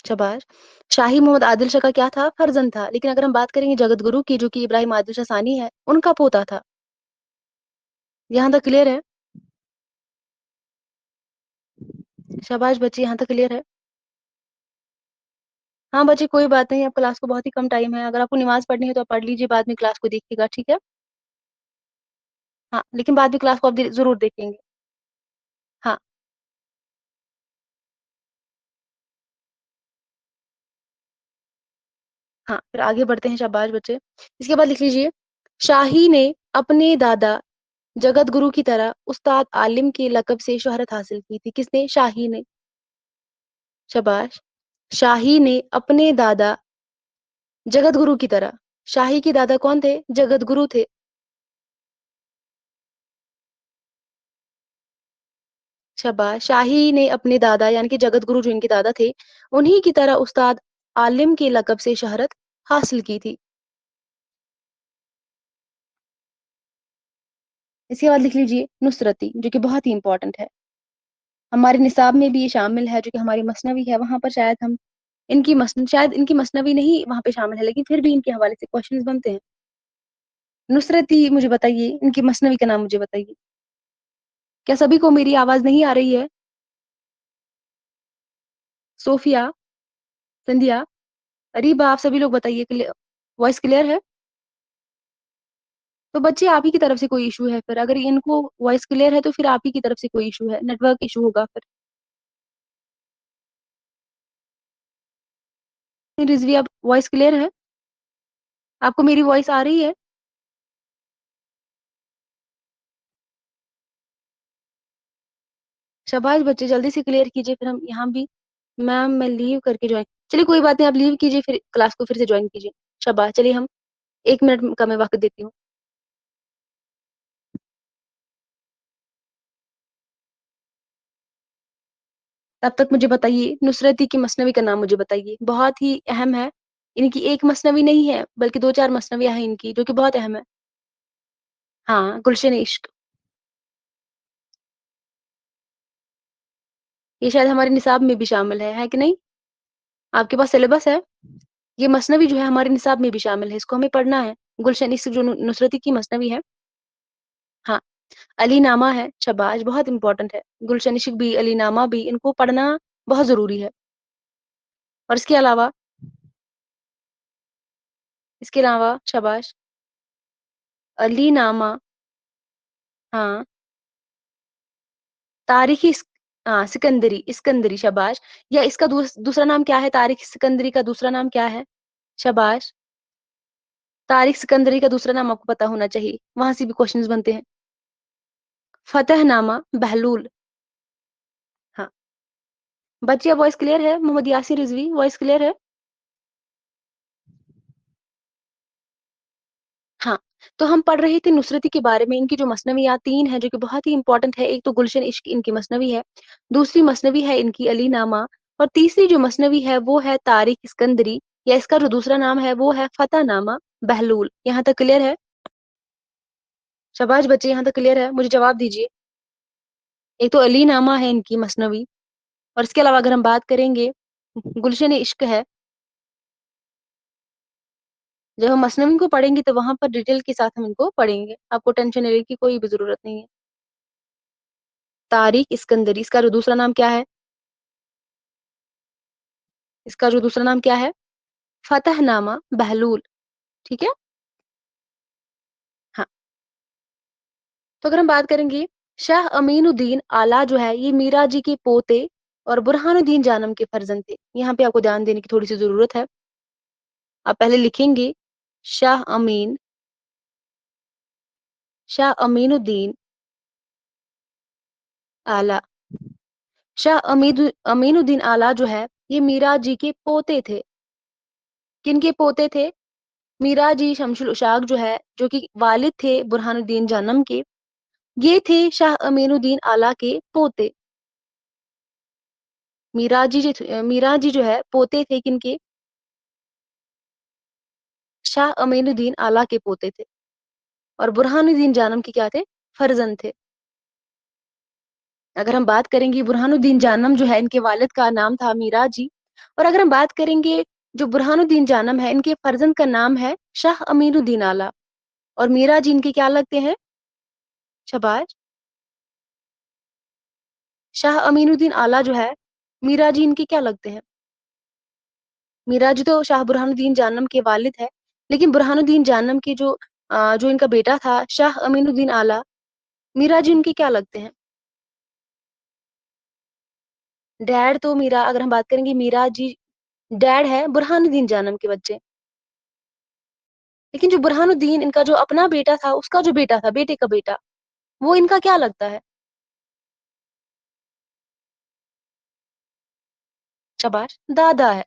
Speaker 1: शाबाश। शाही मोहम्मद आदिल शाह का क्या था? फर्जंद था। लेकिन अगर हम बात करेंगे जगत गुरु की, जो कि इब्राहिम आदिल शाह सानी है, उनका पोता था। यहाँ तक क्लियर है? शाबाश बच्चे, यहाँ तक क्लियर है? हाँ बच्चे, कोई बात नहीं, अब क्लास को बहुत ही कम टाइम है। अगर आपको नमाज पढ़नी है तो आप पढ़ लीजिए, बाद में क्लास को देखिएगा, ठीक है? हाँ, लेकिन बाद में क्लास को आप ज़रूर देखेंगे। हाँ, हाँ, फिर आगे बढ़ते हैं, शाबाश बच्चे। इसके बाद लिख लीजिए, शाही ने अपने दादा जगत गुरु की तरह उस्ताद आलिम के लक़ब से शोहरत हासिल की थी। किसने? शाही ने। शाबाश। शाही ने अपने दादा जगत गुरु की तरह, शाही के दादा कौन थे? जगत गुरु थे। शाबाश। शाही ने अपने दादा यानी कि जगत गुरु जो इनके दादा थे, उन्हीं की तरह उस्ताद आलिम के लक़ब से शोहरत हासिल की थी। इसके बाद लिख लीजिए नुसरती, जो कि बहुत ही इंपॉर्टेंट है। हमारे निसाब में भी ये शामिल है, जो कि हमारी मसनवी है, वहां पर शायद हम शायद इनकी मसनवी नहीं वहां पे शामिल है, लेकिन फिर भी इनके हवाले से क्वेश्चंस बनते हैं। नुसरती मुझे बताइए, इनकी मसनवी का नाम मुझे बताइए। क्या सभी को मेरी आवाज नहीं आ रही है? सोफिया, संध्या, अरीबा, आप सभी लोग बताइए, वॉइस क्लियर है? तो बच्चे आप ही की तरफ से कोई इशू है, फिर अगर इनको वॉइस क्लियर है तो फिर आप ही की तरफ से कोई इशू है, नेटवर्क इशू होगा फिर। रिजवी, आप वॉइस क्लियर है? आपको मेरी वॉइस आ रही है? शाबाश बच्चे, जल्दी से क्लियर कीजिए, फिर हम यहाँ भी। मैम मैं लीव करके ज्वाइन, चलिए कोई बात नहीं, आप लीव कीजिए, फिर क्लास को फिर से ज्वाइन कीजिए। शाबाश, चलिए हम 1 मिनट का मैं वक्त देती हूँ। तब तक मुझे बताइए, नुसरती की मसनवी का नाम मुझे बताइए, बहुत ही अहम है। इनकी एक मसनवी नहीं है, बल्कि 2-4 मसनवियाँ हैं इनकी, जो कि बहुत अहम है। हाँ, गुलशन इश्क। ये शायद हमारे निसाब में भी शामिल है कि नहीं? आपके पास सिलेबस है? ये मसनवी जो है हमारे निसाब में भी शामिल है, इसको हमें पढ़ना है। गुलशन इश्क जो नुसरती की मसनवी है। हाँ, अली नामा है, शाबाश, बहुत इंपॉर्टेंट है। गुलशन इश्क भी, अली नामा भी, इनको पढ़ना बहुत जरूरी है। और इसके अलावा शाबाश, अली नामा। हाँ, तारीखी हाँ, सिकंदरी, इस्कंदरी, शाबाश। या इसका दूसरा नाम क्या है? तारीख सिकंदरी का दूसरा नाम क्या है? शाबाश। तारिक सिकंदरी का दूसरा नाम आपको पता होना चाहिए, वहां से भी क्वेश्चंस बनते हैं। फतहनामा बहलूल। हाँ, बच्चे वॉइस क्लियर है? मोहम्मद यासिर रिजवी, वॉइस क्लियर है? हाँ, तो हम पढ़ रहे थे नुसरती के बारे में, इनकी जो मसनवियाँ 3 है, जो कि बहुत ही इंपॉर्टेंट है। एक तो गुलशन इश्क इनकी मसनवी है, दूसरी मसनवी है इनकी अली नामा, और तीसरी जो मसनवी है वो है तारिक सिकंदरी, या इसका जो दूसरा नाम है वो है फतहनामा बहलूल। यहाँ तक क्लियर है? शाबाश बच्चे, यहाँ तक क्लियर है? मुझे जवाब दीजिए। एक तो अली नामा है इनकी मसनवी, और इसके अलावा अगर हम बात करेंगे, गुलशन इश्क है। जब हम मसनवी को पढ़ेंगे तो वहां पर डिटेल के साथ हम इनको पढ़ेंगे, आपको टेंशन लेने की कोई भी जरूरत नहीं है। तारिक इस्कंदरी, इसका जो दूसरा नाम क्या है? इसका जो दूसरा नाम क्या है? फतहनामा बहलूल। ठीक है। हाँ, तो अगर हम बात करेंगे, शाह अमीनुद्दीन आला जो है, ये मीरा जी के पोते और बुरहानुद्दीन जानम के फर्जंद थे। यहाँ पे आपको ध्यान देने की थोड़ी सी जरूरत है। आप पहले लिखेंगे शाह अमीन, शाह अमीनुद्दीन आला। शाह अमीनुद्दीन आला जो है, ये मीरा जी के पोते थे। किनके पोते थे? मीरा जी शमशुल उशाक जो है, जो कि वालिद थे बुरहानुद्दीन जानम के, ये थे शाह अमीनुद्दीन आला के पोते। मीरा जी जो है पोते थे किनके? शाह अमीनुद्दीन आला के पोते थे, और बुरहानुद्दीन जानम के क्या थे? फर्जंद थे। अगर हम बात करेंगे, बुरहानुद्दीन जानम जो है, इनके वालिद का नाम था मीरा जी, और अगर हम बात करेंगे, जो बुरहानुद्दीन जानम है, इनके फर्जंद का नाम है शाह अमीनुद्दीन आला, और मीरा जी इनके क्या लगते हैं? शाबाश। शाह अमीनुद्दीन आला जो है, मीरा जी इनके क्या लगते हैं? मीरा जी तो शाह बुरहानुद्दीन जानम के वालिद है, लेकिन बुरहानुद्दीन जानम के जो इनका बेटा था शाह अमीनुद्दीन आला, मीरा जी उनके क्या लगते हैं? डैड तो मीरा, अगर हम बात करेंगे मीरा जी, डैड है बुरहानुद्दीन जानम के बच्चे। लेकिन जो बुरहानुद्दीन इनका जो अपना बेटा था, उसका जो बेटा था, बेटे का बेटा, वो इनका क्या लगता है? शाबाश, दादा है।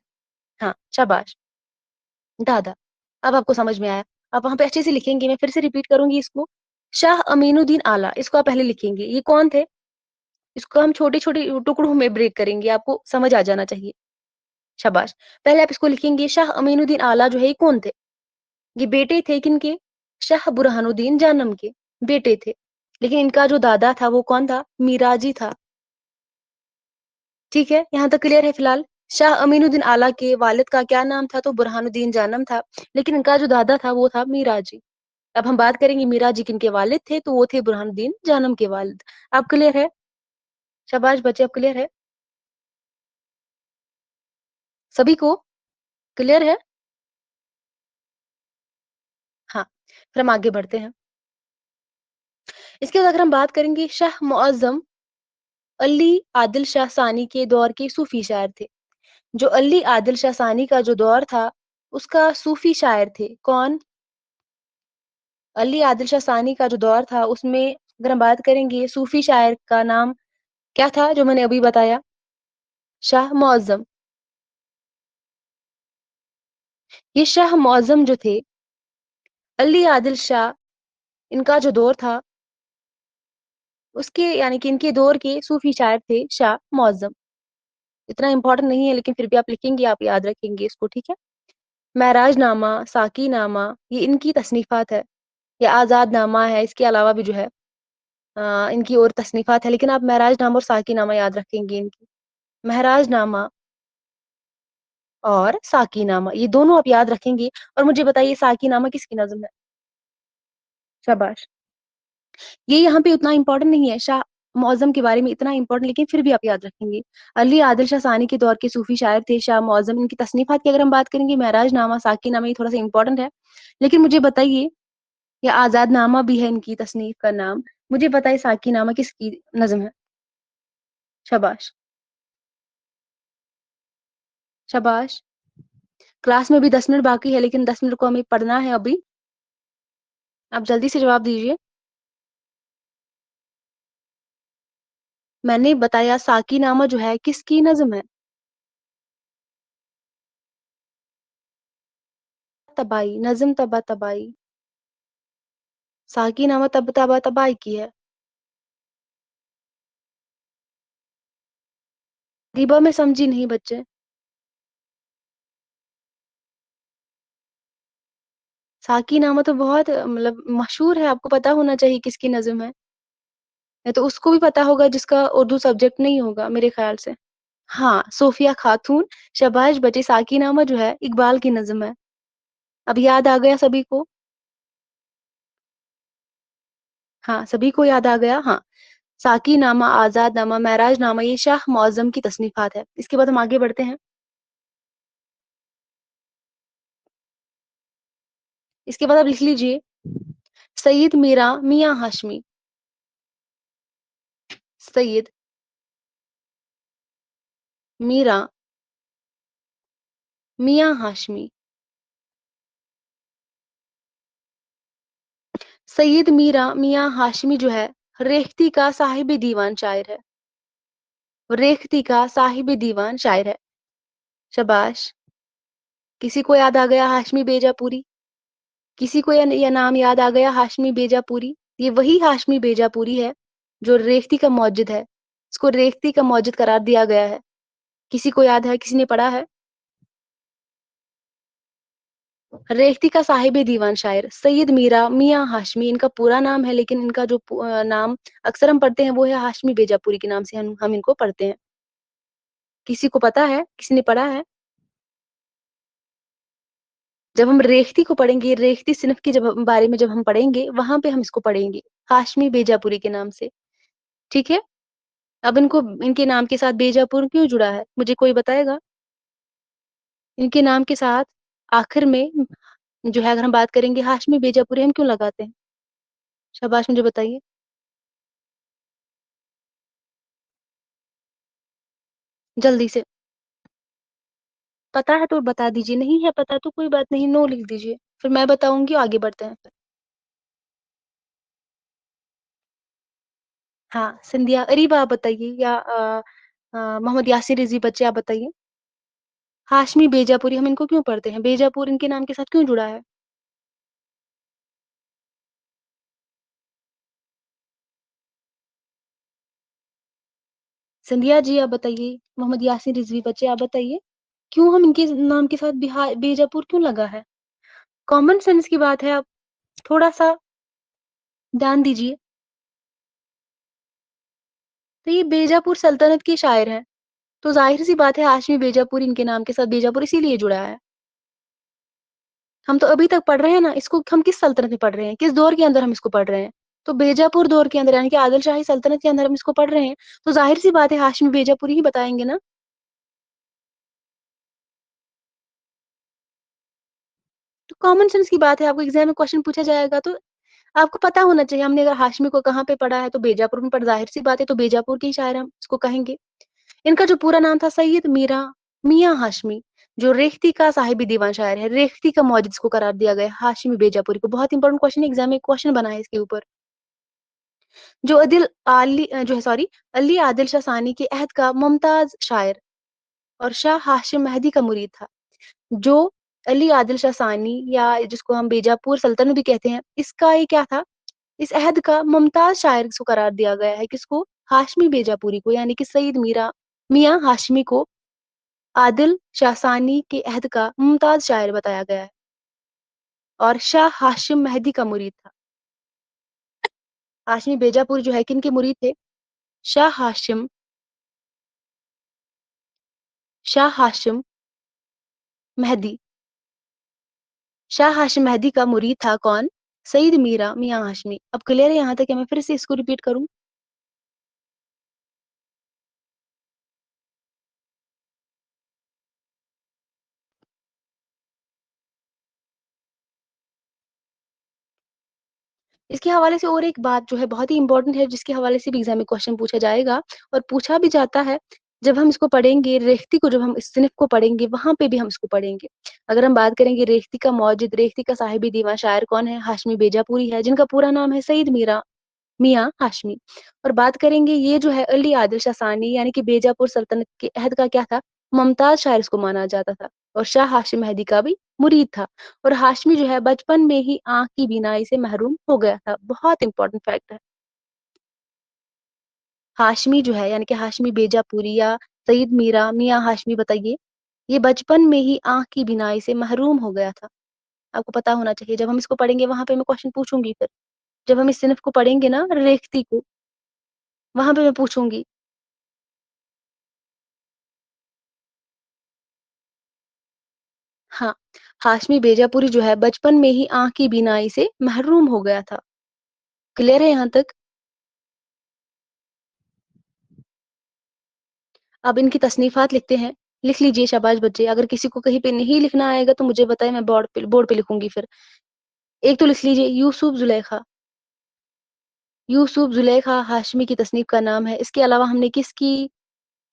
Speaker 1: हाँ, शाबाश, दादा। अब आपको समझ में आया। आप वहाँ पे अच्छे से लिखेंगे, मैं फिर से रिपीट करूँगी इसको। शाह अमीनुद्दीन आला, इसको आप पहले लिखेंगे। ये कौन थे? इसको हम छोटे-छोटे टुकड़ों में ब्रेक करेंगे, आपको समझ आ जाना चाहिए। शाबाश। पहले आप इसको लिखेंगे, शाह अमीनुद्दीन आला जो है, ये कौन थे? ये बेटे थे किनके? शाह बुरहानुद्दीन जानम के बेटे थे। लेकिन इनका जो दादा था, वो कौन था? मिराजी था। ठीक है, यहाँ तक क्लियर है फिलहाल? शाह अमीनुद्दीन आला के वालिद का क्या नाम था? तो बुरहानुद्दीन जानम था। लेकिन इनका जो दादा था, वो था मिराजी। अब हम बात करेंगे मिराजी किनके वालिद थे, तो वो थे बुरहानुद्दीन जानम के वालिद। अब क्लियर है? शाबाश बच्चे, अब क्लियर है? सभी को क्लियर है? हाँ, फिर हम आगे बढ़ते हैं। इसके बाद अगर हम बात करेंगे, शाह मुअज़्ज़म अली आदिल शाह सानी के दौर के सूफी शायर थे। जो अली आदिल शाह सानी का जो दौर था, उसका सूफी शायर थे। कौन? अली आदिल शाह सानी का जो दौर था, उसमें अगर हम बात करेंगे, सूफी शायर का नाम क्या था जो मैंने अभी बताया? शाह मुअज़्ज़म। ये शाह मुअज़्ज़म जो थे, अली आदिल शाह, इनका जो दौर था, उसके यानी कि इनके दौर के सूफी शायर थे शाह मुअज़्ज़म। इतना इम्पोर्टेंट नहीं है, लेकिन फिर भी आप लिखेंगे, आप याद रखेंगे इसको, ठीक है? महराजनामा, साकीनामा, ये इनकी तसनीफ़ात है। या आज़ादनामा है, इसके अलावा भी जो है इनकी और तसनीफ़ात है, लेकिन आप महराजनामा और साकीनामा याद रखेंगे इनकी। महराजनामा और साकीनामा, ये दोनों आप याद रखेंगे। और मुझे बताइए, साकीनामा किसकी नज़्म है? शाबाश। ये यहाँ पे उतना इम्पोर्टेंट नहीं है, शाह मुअज़्ज़म के बारे में इतना इम्पोर्टेंट, लेकिन फिर भी आप याद रखेंगे। अली आदिल शाह सानी के दौर के सूफी शायर थे शाह मुअज़्ज़म। इनकी तसनीफ़ात की अगर हम बात करेंगे, महराजनामा, साकीनामा, ये थोड़ा-सा इम्पोर्टेंट है। लेकिन मुझे बताइए, या आज़ादनामा भी है इनकी तसनीफ़ का नाम। मुझे बताइए, साकीनामा किसकी नज़्म है? शाबाश, शाबाश। क्लास में भी 10 मिनट बाकी है, लेकिन 10 मिनट को हमें पढ़ना है अभी। आप जल्दी से जवाब दीजिए। मैंने बताया, साकीनामा जो है, किसकी नज़्म है? तबाई, नज़्म तबातबाई। साकीनामा तबातबाई की है। रिबा में समझी नहीं बच्चे। साकीनामा तो बहुत मतलब मशहूर है, आपको पता होना चाहिए किसकी नज़्म है। या तो उसको भी पता होगा जिसका उर्दू सब्जेक्ट नहीं होगा, मेरे ख्याल से। हाँ, सोफिया खातून। शाबाश बच्चे, साकीनामा जो है, इकबाल की नज़्म है। अब याद आ गया सभी को? हाँ, सभी को याद आ गया? हाँ। साकीनामा, आज़ादनामा, महराजनामा, ये शाह मुअज़्ज़म की तसनीफ़ात है। इसके बाद हम आगे बढ़ते हैं। इसके बाद आप लिख लीजिए, सैयद मीरा मियाँ हाशमी। सैयद मीरा मियाँ हाशमी। सैयद मीरा मियाँ हाशमी जो है, रेख्ती का साहिब दीवान शायर है। रेख्ती का साहिब दीवान शायर है। शाबाश। किसी को याद आ गया हाशमी बेजापुरी? किसी को यह नाम याद आ गया, हाशमी बेजापुरी? ये वही हाशमी बेजापुरी है जो रेख्ती का मौजिद है। इसको रेख्ती का मौजिद करार दिया गया है। किसी को याद है? किसी ने पढ़ा है? रेख्ती का साहिब दीवान शायर सैयद मीरा मियाँ हाशमी, इनका पूरा नाम है, लेकिन इनका जो नाम अक्सर हम पढ़ते हैं, वो है हाशमी बेजापुरी के नाम से हम इनको पढ़ते हैं। किसी को पता है? किसी ने पढ़ा है? जब हम रेख्ती को पढ़ेंगे, रेख्ती सिनफ के बारे में जब हम पढ़ेंगे, वहां पे हम इसको पढ़ेंगे हाशमी बेजापुरी के नाम से। ठीक है? अब इनको, इनके नाम के साथ बेजापुर क्यों जुड़ा है, मुझे कोई बताएगा? इनके नाम के साथ आखिर में जो है, अगर हम बात करेंगे, हाशमी बेजापुरी हम क्यों लगाते हैं? शाबाश, मुझे बताइए। جلدی سے پتا ہے تو بتا دیجیے، نہیں ہے پتا تو کوئی بات نہیں، نو لکھ دیجیے، پھر میں بتاؤں گی، آگے بڑھتے ہیں پھر۔ ہاں سندھیا اریبا آپ بتائیے، یا محمد یاسر رضوی بچے آپ بتائیے۔ ہاشمی بیجا پوری، ہم ان کو کیوں پڑھتے ہیں؟ بیجا پور ان کے نام کے ساتھ کیوں جڑا ہے؟ سندھیا جی آپ بتائیے، محمد یاسر رضوی بچے آپ بتائیے، کیوں ہم ان کے نام کے ساتھ بیجا پور کیوں لگا ہے؟ کامن سینس کی بات ہے، آپ تھوڑا سا دھیان دیجیے۔ تو یہ بیجا پور سلطنت کے شاعر ہیں، تو ظاہر سی بات ہے ہاشمی بیجا پور ان کے نام کے ساتھ بیجا پور اسی لیے جڑا ہے۔ ہم تو ابھی تک پڑھ رہے ہیں نا اس کو، ہم کس سلطنت میں پڑھ رہے ہیں، کس دور کے اندر ہم اس کو پڑھ رہے ہیں؟ تو بیجا پور دور کے اندر، یعنی کہ عادل شاہی سلطنت کے اندر ہم اس کو پڑھ رہے ہیں، تو ظاہر سی بات ہے ہاشمی بیجا پوری ہی بتائیں گے نا۔ تو کامن سینس کی بات ہے، آپ کو ایگزام میں کوشچن پوچھا جائے گا تو آپ کو پتا ہونا چاہیے، ہم نے اگر ہاشمی کو کہاں پہ پڑھا ہے تو بیجا پور میں پڑھ، ظاہر سی بات ہے تو بیجا پور کے ہی شاعر ہم اس کو کہیں گے۔ ان کا جو پورا نام تھا سید میرا میاں ہاشمی، جو ریختی کا صاحب دیوان شاعر ہے، ریختی کا موجد اس کو قرار دیا گیا ہاشمی بیجا پوری کو۔ بہت انپورٹنٹ کوشچن ایگزام میں کوشچن بنا ہے اس کے اوپر۔ جو عدل علی جو ہے سوری علی عادل شاہ ثانی کے عہد کا ممتاز شاعر اور شاہ ہاشم مہدی کا مرید تھا، جو علی عادل شاہ ثانی یا جس کو ہم بیجا پور سلطنت بھی کہتے ہیں، اس کا یہ کیا تھا؟ اس عہد کا ممتاز شاعر کو قرار دیا گیا ہے، کس کو؟ ہاشمی بیجا پوری کو، یعنی کہ سید میرا میاں ہاشمی کو عادل شاہ ثانی کے عہد کا ممتاز شاعر بتایا گیا ہے، اور شاہ ہاشم مہدی کا مرید تھا۔ ہاشمی بیجا پور جو ہے کن کے مرید تھے؟ شاہ ہاشم مہدی، شاہ ہاشم مہدی کا مرید تھا کون؟ سید میرا میاں ہاشمی۔ اب کلیئر ہے یہاں تک؟ میں پھر سے اس کو ریپیٹ کروں؟ اس کے حوالے سے اور ایک بات جو ہے بہت ہی امپورٹنٹ ہے، جس کے حوالے سے بھی ایگزام میں کوشچن پوچھا جائے گا اور پوچھا بھی جاتا ہے، جب ہم اس کو پڑھیں گے ریختی کو، جب ہم اس صنف کو پڑھیں گے وہاں پہ بھی ہم اس کو پڑھیں گے۔ اگر ہم بات کریں گے ریختی کا موجد، ریختی کا صاحب دیوان شاعر کون ہے؟ ہاشمی بیجا پوری ہے، جن کا پورا نام ہے سید میرا میاں ہاشمی۔ اور بات کریں گے یہ جو ہے علی عادل شاہ ثانی، یعنی کہ بیجا پور سلطنت کے عہد کا کیا تھا؟ ممتاز شاعر اس کو مانا جاتا تھا، اور شاہ ہاشم مہدی کا بھی مرید تھا، اور ہاشمی جو ہے بچپن میں ہی آنکھ کی بینائی سے محروم ہو گیا تھا۔ بہت امپورٹنٹ فیکٹ ہے۔ ہاشمی جو ہے یعنی کہ ہاشمی بیجا پوری یا سید میرا میاں ہاشمی بتائیے، یہ بچپن میں ہی آنکھ کی بینائی سے محروم ہو گیا تھا۔ آپ کو پتا ہونا چاہیے، جب ہم اس کو پڑھیں گے وہاں پہ میں کوشچن پوچھوں گی، پھر جب ہم اس صنف کو پڑھیں گے نا ریختی کو، وہاں پہ میں پوچھوں گی۔ ہاں، ہاشمی بیجا پوری جو ہے بچپن میں ہی آنکھ کی بینائی سے محروم ہو گیا تھا۔ کلیئر ہے یہاں تک؟ اب ان کی تصنیفات لکھتے ہیں، لکھ لیجئے شاباش بچے۔ اگر کسی کو کہیں پہ نہیں لکھنا آئے گا تو مجھے بتائیں، میں بورڈ پہ لکھوں گی پھر۔ ایک تو لکھ لیجئے یوسف زلیخا۔ یوسف زلیخا ہاشمی کی تصنیف کا نام ہے، اس کے علاوہ ہم نے کس کی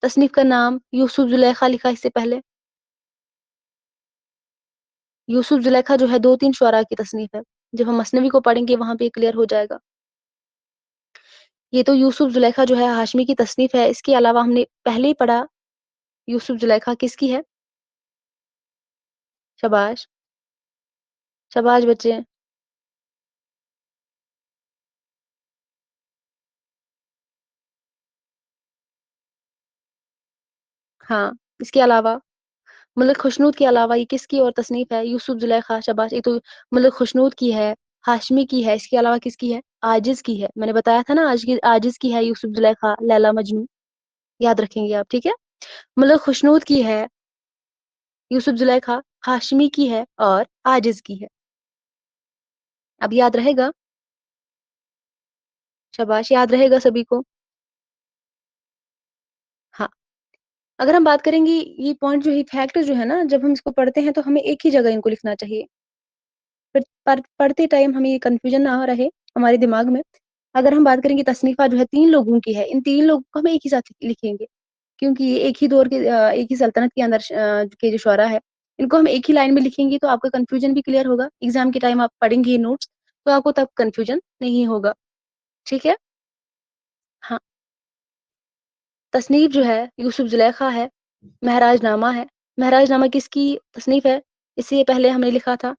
Speaker 1: تصنیف کا نام یوسف زلیخا لکھا اس سے پہلے؟ یوسف زلیخا جو ہے دو تین شعراء کی تصنیف ہے، جب ہم مثنوی کو پڑھیں گے وہاں پہ کلیئر ہو جائے گا۔ یہ تو یوسف زلیخا جو ہے ہاشمی کی تصنیف ہے، اس کے علاوہ ہم نے پہلے ہی پڑھا یوسف زلیخا کس کی ہے؟ شاباش شاباش بچے۔ ہاں، اس کے علاوہ ملک خوشنود کے علاوہ یہ کس کی اور تصنیف ہے؟ یوسف زلیخا، شاباش۔ یہ تو ملک خوشنود کی ہے، ہاشمی کی ہے، اس کے علاوہ کس کی ہے؟ عاجز کی ہے، میں نے بتایا تھا نا آج کی عاجز کی ہے یوسف زلیخا لیلا مجنون، یاد رکھیں گے آپ، ٹھیک ہے؟ ملک خوشنود کی ہے یوسف زلیخا، ہاشمی کی ہے اور عاجز کی ہے۔ اب یاد رہے گا؟ شاباش، یاد رہے گا سبھی کو؟ ہاں، اگر ہم بات کریں گے یہ پوائنٹ جو ہے فیکٹ جو ہے نا، جب ہم اس کو پڑھتے ہیں تو ہمیں ایک ہی جگہ ان کو لکھنا چاہیے، پھر پڑھتے ٹائم ہمیں یہ کنفیوژن نہ رہے ہمارے دماغ میں۔ اگر ہم بات کریں گے تصنیفہ جو ہے تین لوگوں کی ہے، ان تین لوگوں کو ہم ایک ہی ساتھ لکھیں گے، کیونکہ یہ ایک ہی دور کے ایک ہی سلطنت کے اندر کے جو شعرا ہے، ان کو ہم ایک ہی لائن میں لکھیں گے تو آپ کا کنفیوژن بھی کلیئر ہوگا. ایگزام کے ٹائم آپ پڑھیں گے نوٹس تو آپ کو تب کنفیوژن نہیں ہوگا. ٹھیک ہے. ہاں. تصنیف جو ہے یوسف زلیخا ہے، مہراج نامہ ہے. مہراج نامہ کس کی تصنیف ہے؟ اس سے پہلے ہم نے لکھا تھا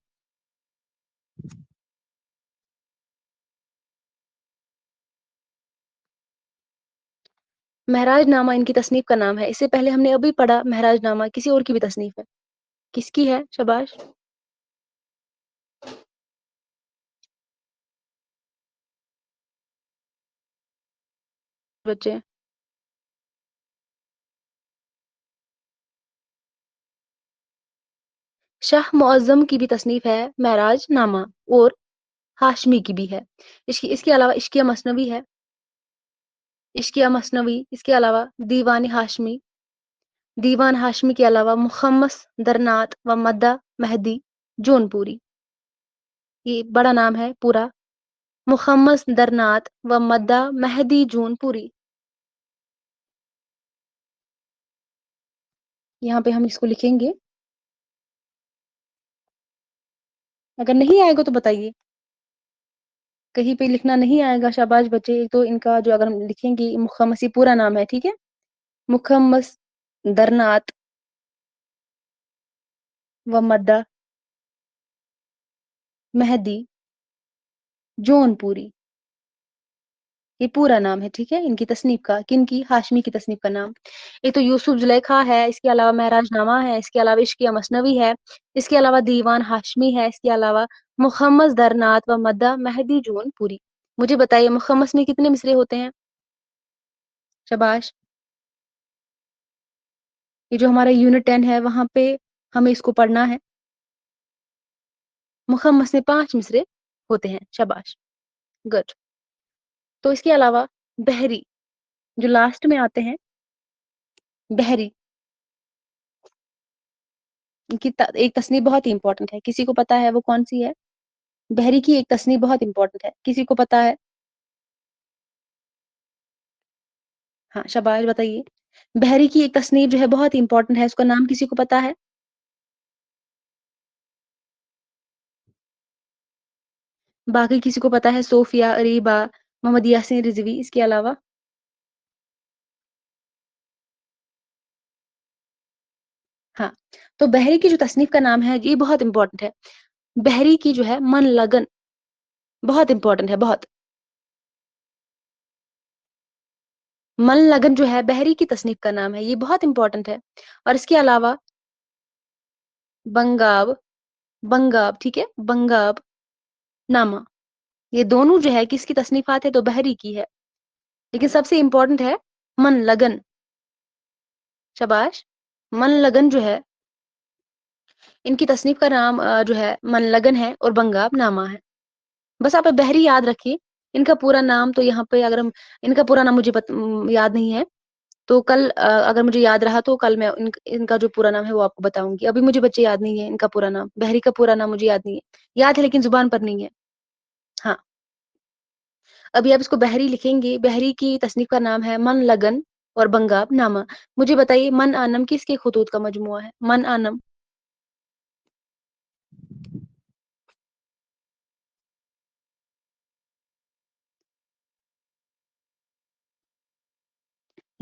Speaker 1: مہراج نامہ ان کی تصنیف کا نام ہے. اس سے پہلے ہم نے ابھی پڑھا مہراج نامہ کسی اور کی بھی تصنیف ہے. کس کی ہے؟ شباش بچے. شاہ معظم کی بھی تصنیف ہے معراج نامہ، اور ہاشمی کی بھی ہے. اس کے علاوہ عشقیہ مثنوی ہے. عشقیہ مثنوی. اس کے علاوہ دیوان ہاشمی. دیوان ہاشمی کے علاوہ مخمس درنات و مدہ مہدی جون پوری. یہ بڑا نام ہے پورا. مخمس درنات و مدہ مہدی جون پوری. یہاں پہ ہم اس کو لکھیں گے. اگر نہیں آئے گا تو بتائیے. کہیں پہ لکھنا نہیں آئے گا شاباش بچے. تو ان کا جو اگر ہم لکھیں گے مخمسی پورا نام ہے. ٹھیک ہے. مخمس درنات و مدہ مہدی جون پوری. یہ پورا نام ہے. ٹھیک ہے. ان کی تصنیف کا. کن کی؟ ہاشمی کی تصنیف کا نام. ایک تو یوسف زلیخا ہے، اس کے علاوہ معراج نامہ ہے، اس کے علاوہ عشقیہ مثنوی ہے، اس کے علاوہ دیوان ہاشمی ہے، اس کے علاوہ مخمس درنات و مدہ مہدی جون پوری. مجھے بتائیے مخمس میں کتنے مصرے ہوتے ہیں؟ شباش. یہ جو ہمارا یونٹ 10 ہے وہاں پہ ہمیں اس کو پڑھنا ہے. مخمس میں 5 مصرے ہوتے ہیں. شباش. گڈ. تو اس کے علاوہ بحری جو لاسٹ میں آتے ہیں، بحری ان کی ایک تصنیف بہت ہی امپورٹنٹ ہے. کسی کو پتا ہے وہ کون سی ہے؟ بحری کی ایک تصنیف بہت امپورٹنٹ ہے. کسی کو پتا ہے؟ ہاں شباش بتائیے. بحری کی ایک تصنیف جو ہے بہت ہی امپورٹنٹ ہے. اس کا نام کسی کو پتا ہے؟ باقی کسی کو پتا ہے؟ صوفیہ، اریبہ، محمد یاسین رضوی. اس کے علاوہ ہاں. تو بحری کی جو تصنیف کا نام ہے یہ بہت امپورٹنٹ ہے. بحری کی جو ہے من لگن بہت امپورٹنٹ ہے. بہت من لگن جو ہے بحری کی تصنیف کا نام ہے. یہ بہت امپورٹنٹ ہے. اور اس کے علاوہ بنگاب. بنگاب. ٹھیک ہے. بنگاب نامہ. یہ دونوں جو ہے کس کی تصنیفات ہے؟ تو بحری کی ہے. لیکن سب سے امپورٹنٹ ہے من لگن. شباش. من لگن جو ہے ان کی تصنیف کا نام جو ہے من لگن ہے اور بنگاب نامہ ہے. بس آپ بحری یاد رکھیے. ان کا پورا نام تو یہاں پہ اگر ہم ان کا پورا نام مجھے یاد نہیں ہے تو کل اگر مجھے یاد رہا تو کل میں ان کا جو پورا نام ہے وہ آپ کو بتاؤں گی. ابھی مجھے بچے یاد نہیں ہے ان کا پورا نام. بحری کا پورا نام مجھے یاد نہیں ہے. یاد ہے لیکن زبان پر نہیں ہے. ہاں. ابھی آپ اس کو بحری لکھیں گے. بحری کی تصنیف کا نام ہے من لگن اور بنگاب نامہ. مجھے بتائیے من آنم کس کے خطوط کا مجموعہ ہے؟ من آنم.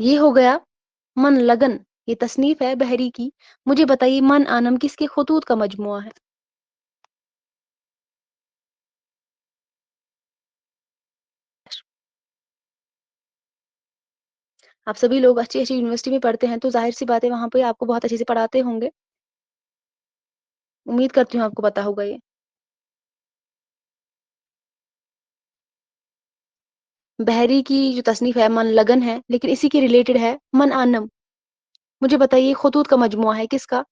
Speaker 1: یہ ہو گیا من لگن. یہ تصنیف ہے بحری کی. مجھے بتائیے من آنم کس کے خطوط کا مجموعہ ہے؟ آپ سبھی لوگ اچھی اچھی یونیورسٹی میں پڑھتے ہیں تو ظاہر سی بات ہے وہاں پہ آپ کو بہت اچھے سے پڑھاتے ہوں گے. امید کرتی ہوں آپ کو پتا ہوگا یہ. بحری کی جو تصنیف ہے من لگن ہے لیکن اسی کے ریلیٹڈ ہے من آنم. مجھے بتائیے خطوط کا مجموعہ ہے کس کا؟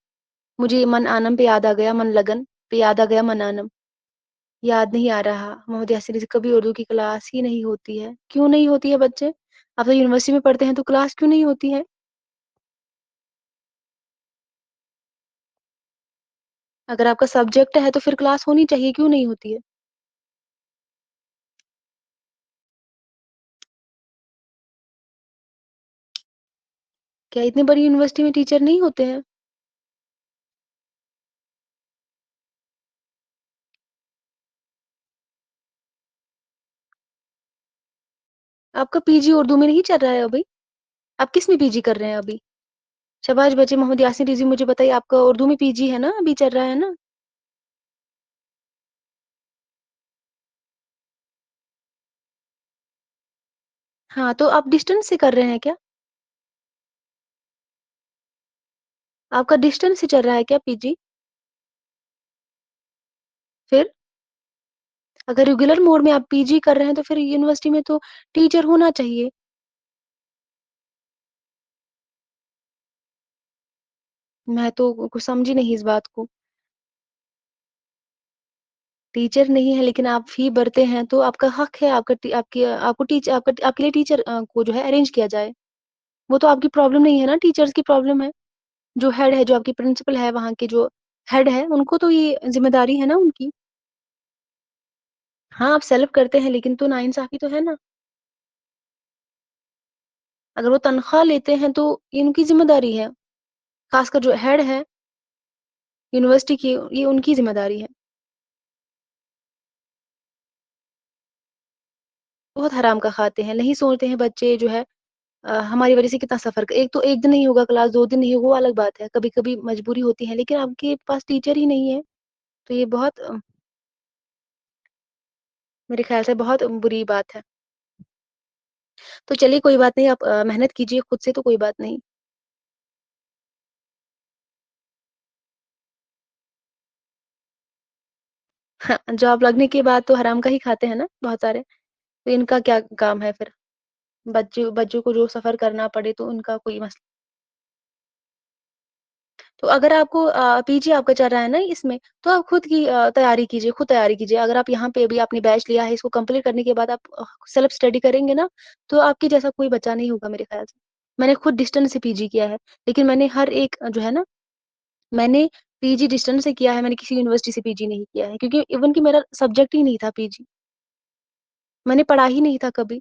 Speaker 1: مجھے من آنم پہ یاد آ گیا، من لگن پہ یاد آ گیا، من آنم یاد نہیں آ رہا. محمد یاسر سے کبھی اردو کی کلاس ہی نہیں ہوتی ہے. کیوں نہیں ہوتی ہے بچے؟ آپ تو یونیورسٹی میں پڑھتے ہیں تو کلاس کیوں نہیں ہوتی ہے؟ اگر آپ کا سبجیکٹ ہے تو پھر کلاس ہونی چاہیے. کیوں نہیں ہوتی ہے؟ क्या इतनी बड़ी यूनिवर्सिटी में टीचर नहीं होते हैं? आपका पीजी उर्दू में नहीं चल रहा है अभी? आप किस में पीजी कर रहे हैं अभी? शाबाश बच्चे, मोहम्मद यासीन रिज़वी मुझे बताइए, आपका उर्दू में पीजी है ना? अभी चल रहा है ना? हाँ, तो आप डिस्टेंस से कर रहे हैं क्या? आपका डिस्टेंस से चल रहा है क्या पीजी? फिर? अगर रेगुलर मोड में आप पीजी कर रहे हैं तो फिर यूनिवर्सिटी में तो टीचर होना चाहिए। मैं तो कुछ समझी नहीं इस बात को। टीचर नहीं है लेकिन आप फ़ी भरते हैं तो आपका हक है, आपका टी आपकी आपको टीच आपका आपके लिए टीचर को जो है अरेंज किया जाए। वो तो आपकी प्रॉब्लम नहीं है ना, टीचर्स की प्रॉब्लम है। जो हेड है, जो आपकी प्रिंसिपल है, वहाँ के जो हेड है, उनको तो ये ज़िम्मेदारी है ना उनकी। हाँ, आप सेल्फ करते हैं लेकिन तो नाइंसाफ़ी तो है ना। अगर वो तनख्वाह लेते हैं तो ये उनकी ज़िम्मेदारी है। ख़ासकर जो हेड है यूनिवर्सिटी की, ये उनकी ज़िम्मेदारी है। बहुत हराम का खाते हैं, नहीं सोचते हैं बच्चे जो है हमारी वज़ह से कितना सफ़र क एक तो 1 दिन नहीं होगा क्लास, 2 दिन नहीं होगा वो अलग बात है, कभी-कभी मजबूरी होती है, लेकिन आपके पास टीचर ही नहीं है, तो ये बहुत मेरे ख़्याल से बहुत बुरी बात है। तो चलिए कोई बात नहीं, आप मेहनत कीजिए खुद से तो कोई बात नहीं। हाँ, जॉब लगने के बाद तो हराम का ही खाते हैं ना बहुत सारे, तो इनका क्या काम है फिर? बच्चों बच्चों को जो सफ़र करना पड़े तो उनका कोई मसला। तो अगर आपको पीजी आपका चल रहा है ना इसमें, तो आप खुद की तैयारी कीजिए, खुद तैयारी कीजिए। अगर आप यहाँ पे अभी आपने बैच लिया है, इसको कंप्लीट करने के बाद आप सेल्फ स्टडी करेंगे ना, तो आपके जैसा कोई बच्चा नहीं होगा मेरे ख़्याल से। मैंने खुद डिस्टेंस से पीजी किया है, लेकिन मैंने हर एक जो है ना, मैंने पीजी डिस्टेंस से किया है, मैंने किसी यूनिवर्सिटी से पीजी नहीं किया है, क्योंकि इवन कि मेरा सब्जेक्ट ही नहीं था पीजी। मैंने पढ़ा ही नहीं था कभी,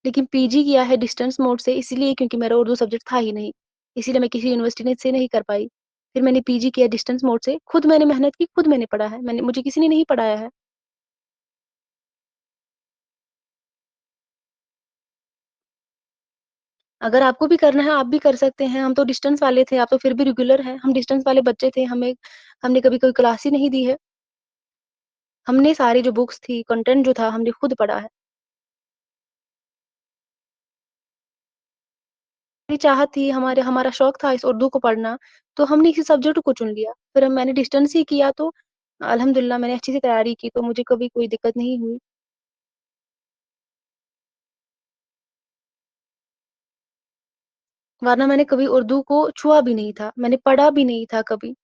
Speaker 1: लेकिन पीजी किया है डिस्टेंस मोड से इसीलिए क्योंकि मेरा उर्दू सब्जेक्ट था ही नहीं। इसीलिए मैं किसी यूनिवर्सिटी ने से नहीं कर पाई। फिर मैंने पीजी किया डिस्टेंस मोड से, खुद मैंने मेहनत की, खुद मैंने पढ़ा है। मैंने मुझे किसी ने नहीं पढ़ाया है। अगर आपको भी करना है, आप भी कर सकते हैं। हम तो डिस्टेंस वाले थे, आप तो फिर भी रेगुलर हैं। हम डिस्टेंस वाले बच्चे थे, हमने कभी कोई क्लास ही नहीं दी है। हमने सारी जो बुक्स थी, कंटेंट जो था, हमने खुद पढ़ा है। मेरी चाहत थी, हमारा शौक था इस उर्दू को पढ़ना, तो हमने इसी सब्जेक्ट को चुन लिया। फिर मैंने डिस्टेंस ही किया तो अल्हम्दुलिल्लाह मैंने अच्छी सी तैयारी की, तो मुझे कभी कोई दिक्कत नहीं हुई। वरना मैंने कभी उर्दू को छुआ भी नहीं था, मैंने पढ़ा भी नहीं था कभी।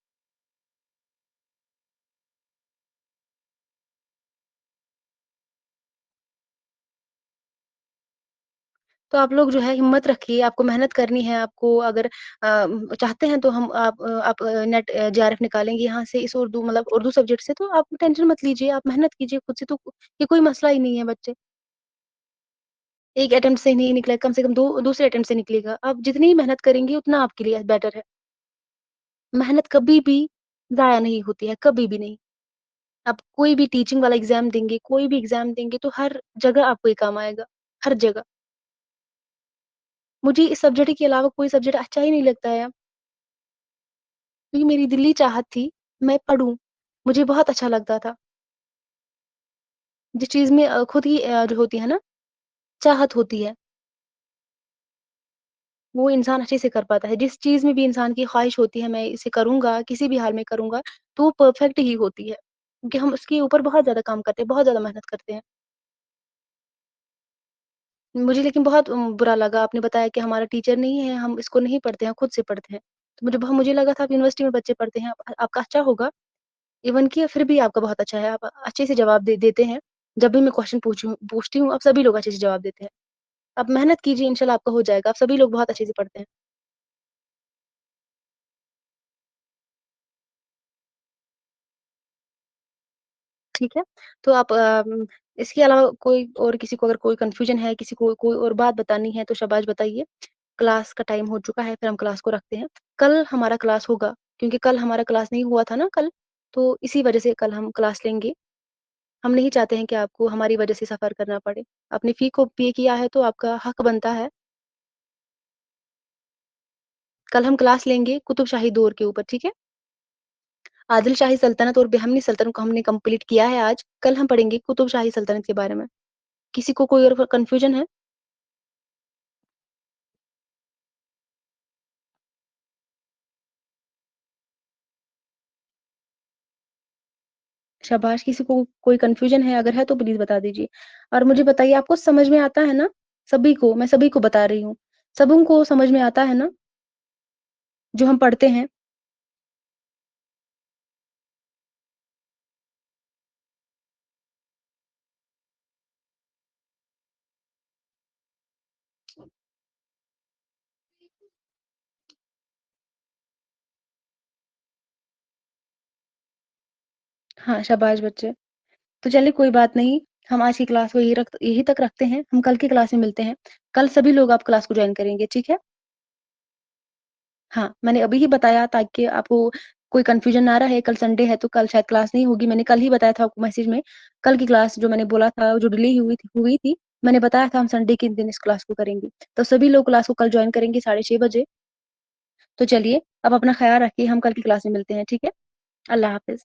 Speaker 1: तो आप लोग जो है हिम्मत रखिए, आपको मेहनत करनी है, आपको अगर चाहते हैं तो आप नेट जेआरएफ निकालेंगे यहाँ से इस उर्दू मतलब उर्दू सब्जेक्ट से, तो आप टेंशन मत लीजिए, आप मेहनत कीजिए खुद से, तो ये कोई मसला ही नहीं है बच्चे। एक अटेम्प्ट से नहीं निकला, कम से कम 2 दूसरे अटेम्प्ट से निकलेगा। आप जितनी मेहनत करेंगे उतना आपके लिए बेटर है। मेहनत कभी भी ज़ाया नहीं होती है, कभी भी नहीं। आप कोई भी टीचिंग वाला एग्ज़ाम देंगे, कोई भी एग्ज़ाम देंगे तो हर जगह आपको ये काम आएगा, हर जगह। मुझे इस सब्जेक्ट के अलावा कोई सब्जेक्ट अच्छा ही नहीं लगता है अब, क्योंकि मेरी दिली चाहत थी, मैं पढ़ूँ। मुझे बहुत अच्छा लगता था। जिस चीज़ में खुद ही जो होती है ना, चाहत होती है, वो इंसान अच्छे से कर पाता है। जिस चीज़ में भी इंसान की ख़्वाहिश होती है, मैं इसे करूँगा, किसी भी हाल में करूँगा, तो वो परफ़ेक्ट ही होती है। क्योंकि हम उसके ऊपर बहुत ज़्यादा काम करते हैं, बहुत ज़्यादा मेहनत करते हैं। मुझे लेकिन बहुत बुरा लगा आपने बताया कि हमारा टीचर नहीं है, हम इसको नहीं पढ़ते हैं, खुद से पढ़ते हैं। तो मुझे लगा था आप यूनिवर्सिटी में बच्चे पढ़ते हैं, आपका अच्छा होगा। इवन कि फिर भी आपका बहुत अच्छा है, आप अच्छे से जवाब देते हैं। जब भी मैं क्वेश्चन पूछती हूँ, आप सभी लोग अच्छे से जवाब देते हैं। आप मेहनत कीजिए, इंशाल्लाह आपका हो जाएगा। आप सभी लोग बहुत अच्छे से पढ़ते हैं। ठीक है? तो आप इसके अलावा कोई और किसी को अगर कोई कन्फ्यूजन है, किसी को कोई और बात बतानी है तो शाबाश बताइए। क्लास का टाइम हो चुका है, फिर हम क्लास को रखते हैं। कल हमारा क्लास होगा, क्योंकि कल हमारा क्लास नहीं हुआ था ना कल, तो इसी वजह से कल हम क्लास लेंगे। हम नहीं चाहते हैं कि आपको हमारी वजह से सफ़र करना पड़े। अपनी फ़ी को पे किया है तो आपका हक बनता है। कल हम क्लास लेंगे कुतुब शाही दौर के ऊपर, ठीक है? आदिल शाही सल्तनत और बेहमनी सल्तनत को हमने कंप्लीट किया है आज। कल हम पढ़ेंगे कुतुब शाही सल्तनत के बारे में। किसी को कोई और कन्फ्यूजन है? शाबाश, किसी को कोई कन्फ्यूजन है? अगर है तो प्लीज़ बता दीजिए। और मुझे बताइए आपको समझ में आता है ना? सभी को, मैं सभी को बता रही हूँ। सबों को समझ में आता है ना, जो हम पढ़ते हैं? हाँ, शाबाश बच्चे। तो चलिए कोई बात नहीं, हम आज की क्लास को यहीं तक रखते हैं। हम कल की क्लास में मिलते हैं। कल सभी लोग आप क्लास को जॉइन करेंगे, ठीक है? हाँ, मैंने अभी ही बताया ताकि आपको कोई कन्फ्यूजन ना रहे। कल संडे है तो कल शायद क्लास नहीं होगी। मैंने कल ही बताया था आपको मैसेज में। कल की क्लास जो मैंने बोला था, जो डिले हुई थी, मैंने बताया था हम संडे के दिन इस क्लास को करेंगे। तो सभी लोग क्लास को कल जॉइन करेंगे 6:30 बजे। तो चलिए, अब अपना ख़्याल रखिए, हम कल की क्लास में मिलते हैं, ठीक है? अल्लाह हाफ़िज़।